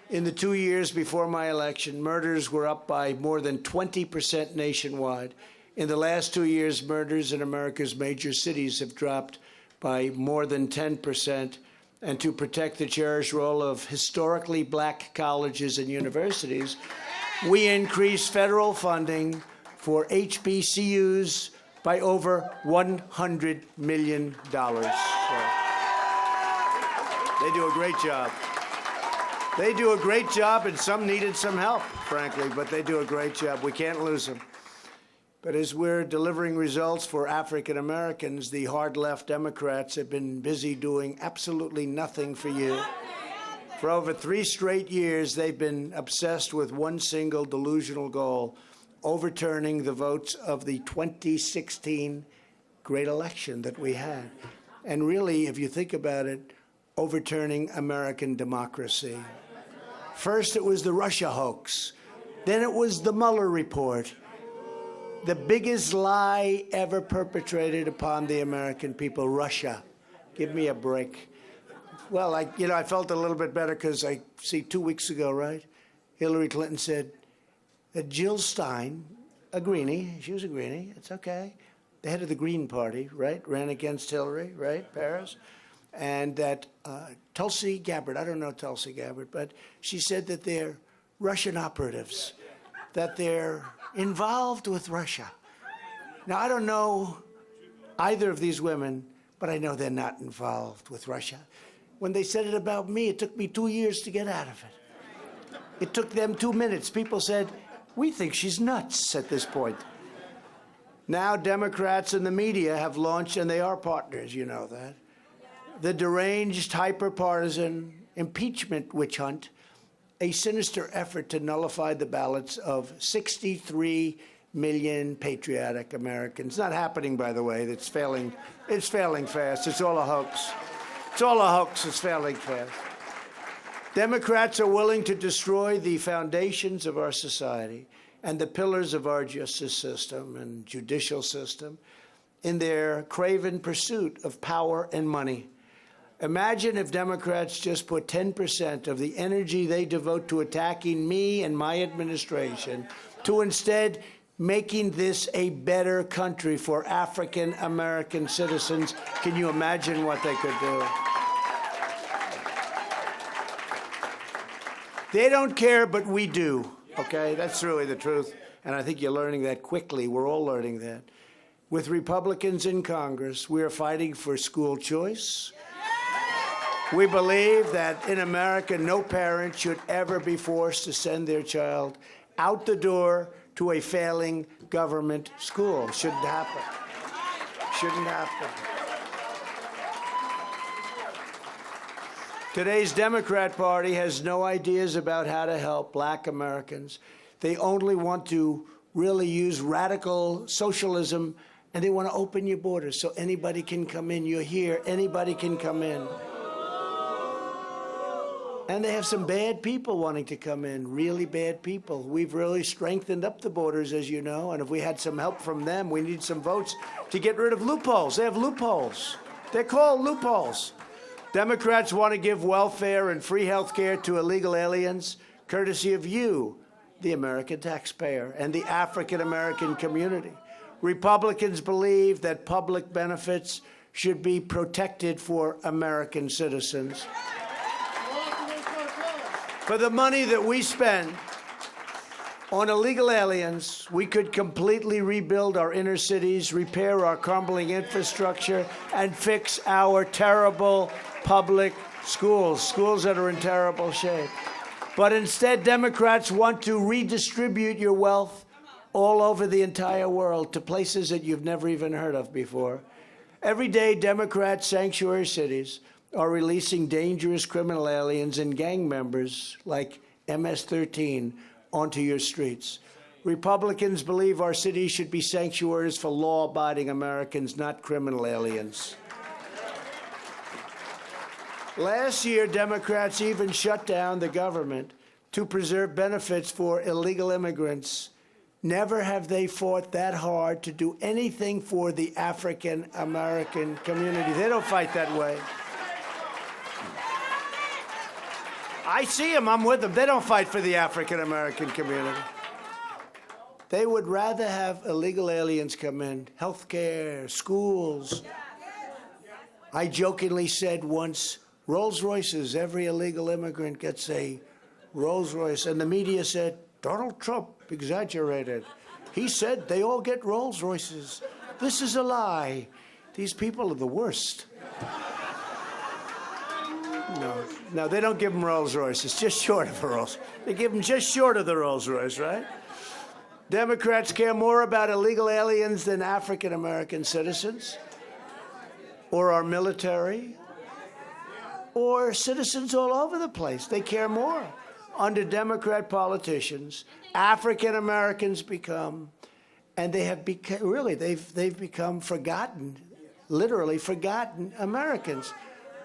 In the 2 years before my election, murders were up by more than 20% nationwide. In the last 2 years, murders in America's major cities have dropped by more than 10%. And to protect the cherished role of historically black colleges and universities, we increased federal funding for HBCUs by over $100 million. They do a great job. They do a great job, and some needed some help, frankly, but they do a great job. We can't lose them. But as we're delivering results for African Americans, the hard left Democrats have been busy doing absolutely nothing for you. For over 3 straight years, they've been obsessed with one single delusional goal: overturning the votes of the 2016 great election that we had. And really, if you think about it, overturning American democracy. First, it was the Russia hoax. Then it was the Mueller report. The biggest lie ever perpetrated upon the American people, Russia. Give me a break. Well, I felt a little bit better because 2 weeks ago, right? Hillary Clinton said that Jill Stein, a Greenie, she was a Greenie, it's okay, the head of the Green Party, right, ran against Hillary, right, Paris, and that Tulsi Gabbard, I don't know Tulsi Gabbard, but she said that they're Russian operatives, that they're involved with Russia. Now, I don't know either of these women, but I know they're not involved with Russia. When they said it about me, it took me 2 years to get out of it. It took them 2 minutes. People said, we think she's nuts at this point. Now Democrats and the media have launched, and they are partners, you know that, the deranged, hyper-partisan impeachment witch hunt, a sinister effort to nullify the ballots of 63 million patriotic Americans. Not happening, by the way. It's failing. It's failing fast. It's all a hoax. It's all a hoax. It's failing fast. Democrats are willing to destroy the foundations of our society and the pillars of our justice system and judicial system in their craven pursuit of power and money. Imagine if Democrats just put 10% of the energy they devote to attacking me and my administration to instead making this a better country for African American citizens. Can you imagine what they could do? They don't care, but we do, okay? That's really the truth. And I think you're learning that quickly. We're all learning that. With Republicans in Congress, we are fighting for school choice. We believe that in America, no parent should ever be forced to send their child out the door to a failing government school. Shouldn't happen. Shouldn't happen. Today's Democrat Party has no ideas about how to help black Americans. They only want to really use radical socialism, and they want to open your borders so anybody can come in. You're here, anybody can come in. And they have some bad people wanting to come in, really bad people. We've really strengthened up the borders, as you know, and if we had some help from them, we need some votes to get rid of loopholes. They have loopholes. They're called loopholes. Democrats want to give welfare and free health care to illegal aliens, courtesy of you, the American taxpayer, and the African American community. Republicans believe that public benefits should be protected for American citizens. For the money that we spend on illegal aliens, we could completely rebuild our inner cities, repair our crumbling infrastructure, and fix our terrible public schools, schools that are in terrible shape. But instead, Democrats want to redistribute your wealth all over the entire world to places that you've never even heard of before. Every day, Democrat sanctuary cities are releasing dangerous criminal aliens and gang members like MS-13 onto your streets. Republicans believe our cities should be sanctuaries for law-abiding Americans, not criminal aliens. Last year, Democrats even shut down the government to preserve benefits for illegal immigrants. Never have they fought that hard to do anything for the African American community. They don't fight that way. I see them, I'm with them. They don't fight for the African American community. They would rather have illegal aliens come in, health care, schools. I jokingly said once, Rolls Royces, every illegal immigrant gets a Rolls Royce. And the media said, Donald Trump exaggerated. He said they all get Rolls Royces. This is a lie. These people are the worst. No, they don't give them Rolls Royces, just short of a Rolls. They give them just short of the Rolls Royce, right? Democrats care more about illegal aliens than African American citizens, or our military, or citizens all over the place. They care more. Under Democrat politicians, African Americans become, and they have become, really, they've become forgotten, literally forgotten Americans.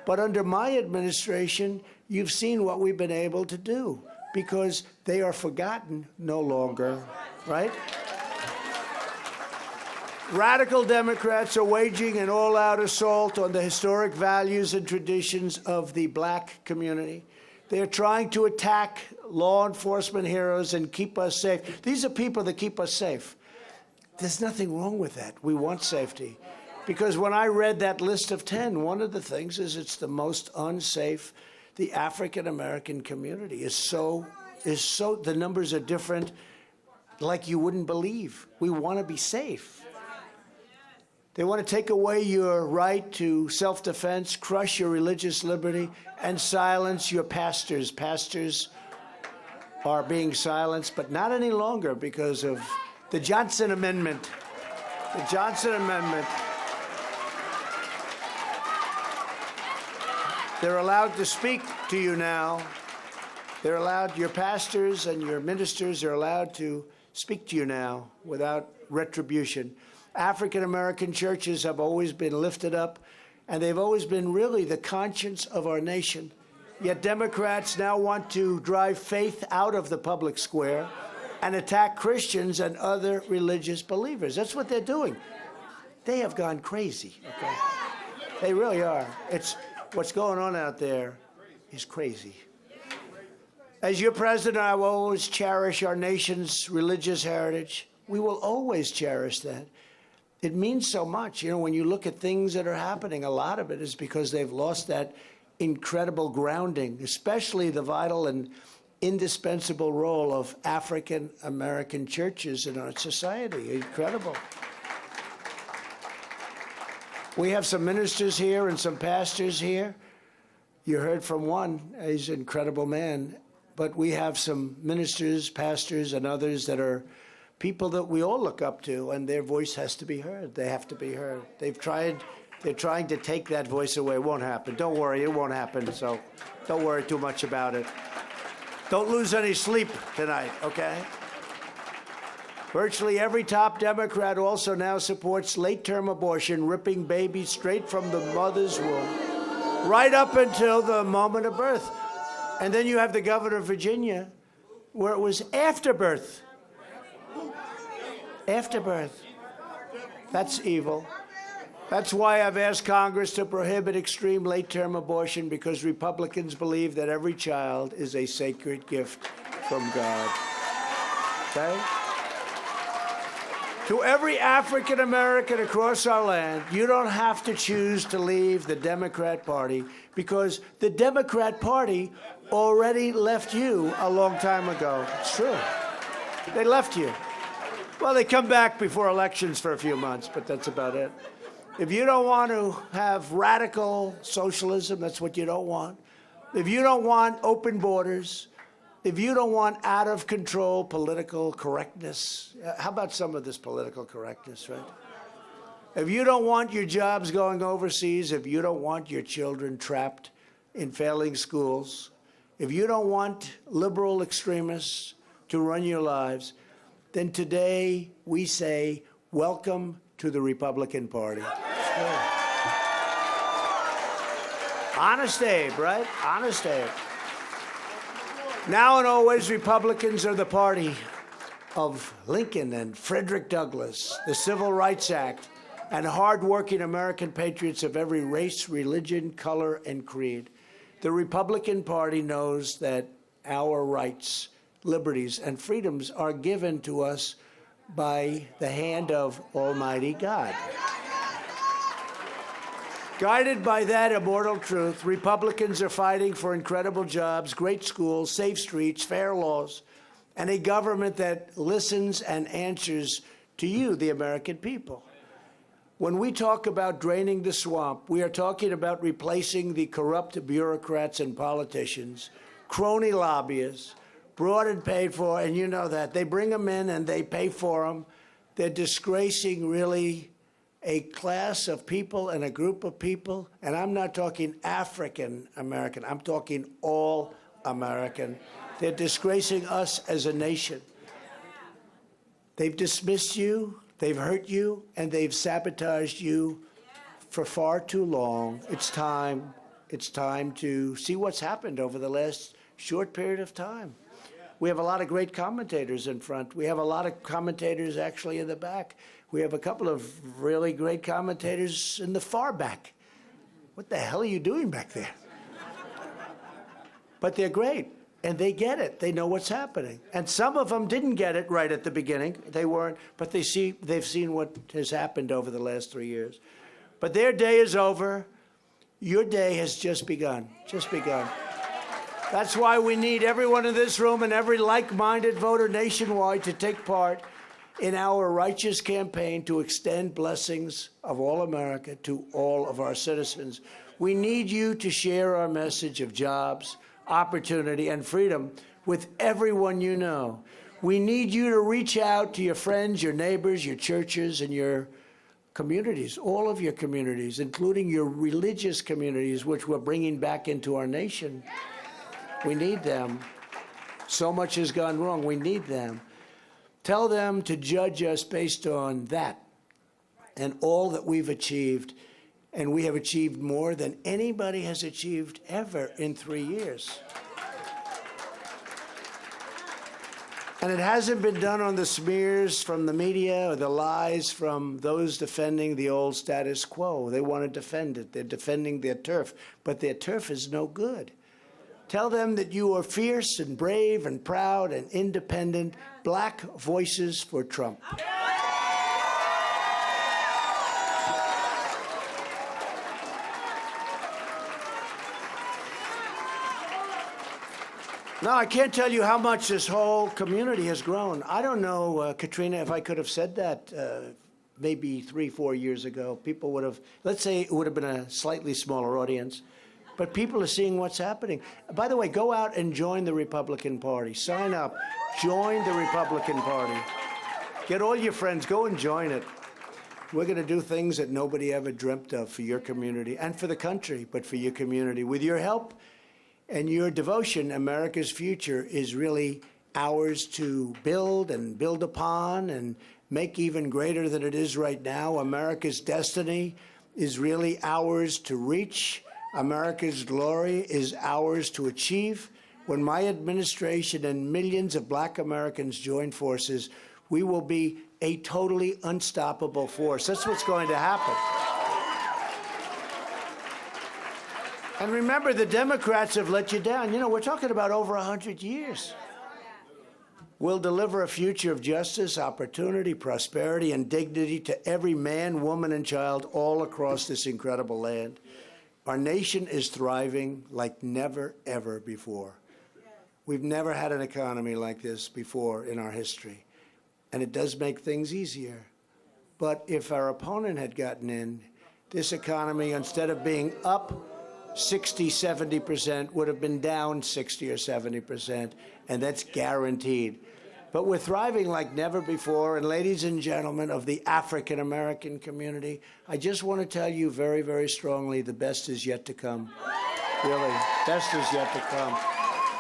But under my administration, you've seen what we've been able to do because they are forgotten no longer, right? Radical Democrats are waging an all-out assault on the historic values and traditions of the black community. They're trying to attack law enforcement heroes and keep us safe. These are people that keep us safe. There's nothing wrong with that. We want safety. Because when I read that list of 10, one of the things is it's the most unsafe. The African American community is so, the numbers are different like you wouldn't believe. We want to be safe. They want to take away your right to self-defense, crush your religious liberty, and silence your pastors. Pastors are being silenced, but not any longer because of the Johnson Amendment. The Johnson Amendment. They're allowed to speak to you now. They're allowed, your pastors and your ministers are allowed to speak to you now without retribution. African-American churches have always been lifted up, and they've always been really the conscience of our nation. Yet Democrats now want to drive faith out of the public square and attack Christians and other religious believers. That's what they're doing. They have gone crazy, okay? They really are. What's going on out there is crazy. As your president, I will always cherish our nation's religious heritage. We will always cherish that. It means so much. You know, when you look at things that are happening, a lot of it is because they've lost that incredible grounding, especially the vital and indispensable role of African American churches in our society. Incredible. We have some ministers here and some pastors here. You heard from one. He's an incredible man. But we have some ministers, pastors, and others that are people that we all look up to, and their voice has to be heard. They have to be heard. They're trying to take that voice away. It won't happen. Don't worry, it won't happen. So don't worry too much about it. Don't lose any sleep tonight, okay? Virtually every top Democrat also now supports late-term abortion, ripping babies straight from the mother's womb, right up until the moment of birth. And then you have the governor of Virginia, where it was after birth. After birth. That's evil. That's why I've asked Congress to prohibit extreme late-term abortion, because Republicans believe that every child is a sacred gift from God. Okay? To every African American across our land, you don't have to choose to leave the Democrat Party, because the Democrat Party already left you a long time ago. It's true. They left you. Well, they come back before elections for a few months, but that's about it. If you don't want to have radical socialism, that's what you don't want. If you don't want open borders, If you don't want out of control political correctness, how about some of this political correctness, right? If you don't want your jobs going overseas, if you don't want your children trapped in failing schools, if you don't want liberal extremists to run your lives, then today we say, welcome to the Republican Party. Honest Abe, right? Honest Abe. Now and always, Republicans are the party of Lincoln and Frederick Douglass, the Civil Rights Act, and hardworking American patriots of every race, religion, color, and creed. The Republican Party knows that our rights, liberties, and freedoms are given to us by the hand of Almighty God. Guided by that immortal truth, Republicans are fighting for incredible jobs, great schools, safe streets, fair laws, and a government that listens and answers to you, the American people. When we talk about draining the swamp, we are talking about replacing the corrupt bureaucrats and politicians, crony lobbyists, brought and paid for, and you know that. They bring them in and they pay for them. They're disgracing, really, a class of people and a group of people, and I'm not talking African American, I'm talking all American. They're disgracing us as a nation. They've dismissed you, they've hurt you, and they've sabotaged you for far too long. It's time to see what's happened over the last short period of time. We have a lot of great commentators in front. We have a lot of commentators actually in the back. We have a couple of really great commentators in the far back. What the hell are you doing back there? But they're great, and they get it. They know what's happening. And some of them didn't get it right at the beginning. They weren't, but they've seen what has happened over the last 3 years. But their day is over. Your day has just begun, just begun. That's why we need everyone in this room and every like-minded voter nationwide to take part in our righteous campaign to extend blessings of all America to all of our citizens. We need you to share our message of jobs, opportunity, and freedom with everyone you know. We need you to reach out to your friends, your neighbors, your churches, and your communities, all of your communities, including your religious communities, which we're bringing back into our nation. We need them. So much has gone wrong. We need them. Tell them to judge us based on that and all that we've achieved. And we have achieved more than anybody has achieved ever in 3 years. And it hasn't been done on the smears from the media or the lies from those defending the old status quo. They want to defend it. They're defending their turf, but their turf is no good. Tell them that you are fierce and brave and proud and independent, black voices for Trump. Now, I can't tell you how much this whole community has grown. I don't know, Katrina, if I could have said that maybe 3-4 years ago. People would have, let's say it would have been a slightly smaller audience. But people are seeing what's happening. By the way, go out and join the Republican Party. Sign up. Join the Republican Party. Get all your friends. Go and join it. We're going to do things that nobody ever dreamt of for your community and for the country, but for your community. With your help and your devotion, America's future is really ours to build and build upon and make even greater than it is right now. America's destiny is really ours to reach. America's glory is ours to achieve. When my administration and millions of black Americans join forces, we will be a totally unstoppable force. That's what's going to happen. And remember, the Democrats have let you down. You know, we're talking about over 100 years. We'll deliver a future of justice, opportunity, prosperity, and dignity to every man, woman, and child all across this incredible land. Our nation is thriving like never, ever before. We've never had an economy like this before in our history. And it does make things easier. But if our opponent had gotten in, this economy, instead of being up, 60, 70%, would have been down 60 or 70%, and that's guaranteed. But we're thriving like never before. And ladies and gentlemen of the African American community, I just want to tell you very, very strongly, the best is yet to come. Really, best is yet to come.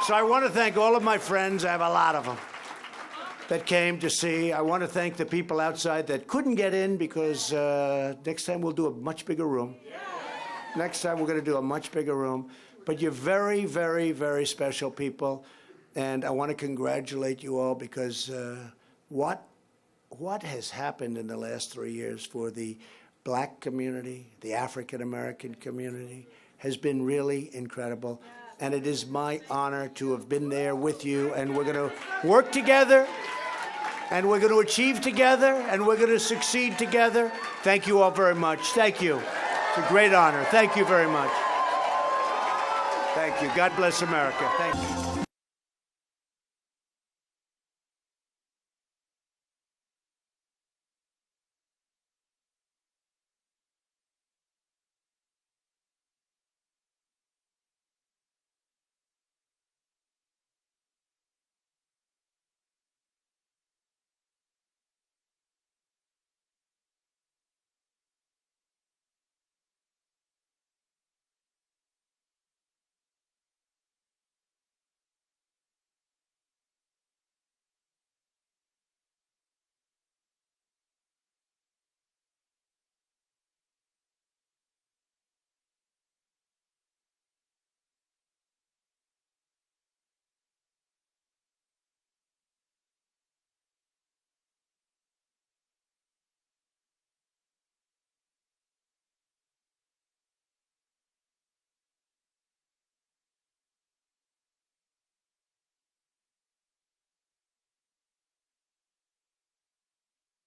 So I want to thank all of my friends, I have a lot of them, that came to see. I want to thank the people outside that couldn't get in because next time we'll do a much bigger room. Next time we're going to do a much bigger room. But you're very, very, very special people. And I want to congratulate you all because what has happened in the last 3 years for the black community, the African American community, has been really incredible. And it is my honor to have been there with you. And we're going to work together, and we're going to achieve together, and we're going to succeed together. Thank you all very much. Thank you. It's a great honor. Thank you very much. Thank you. God bless America. Thank you.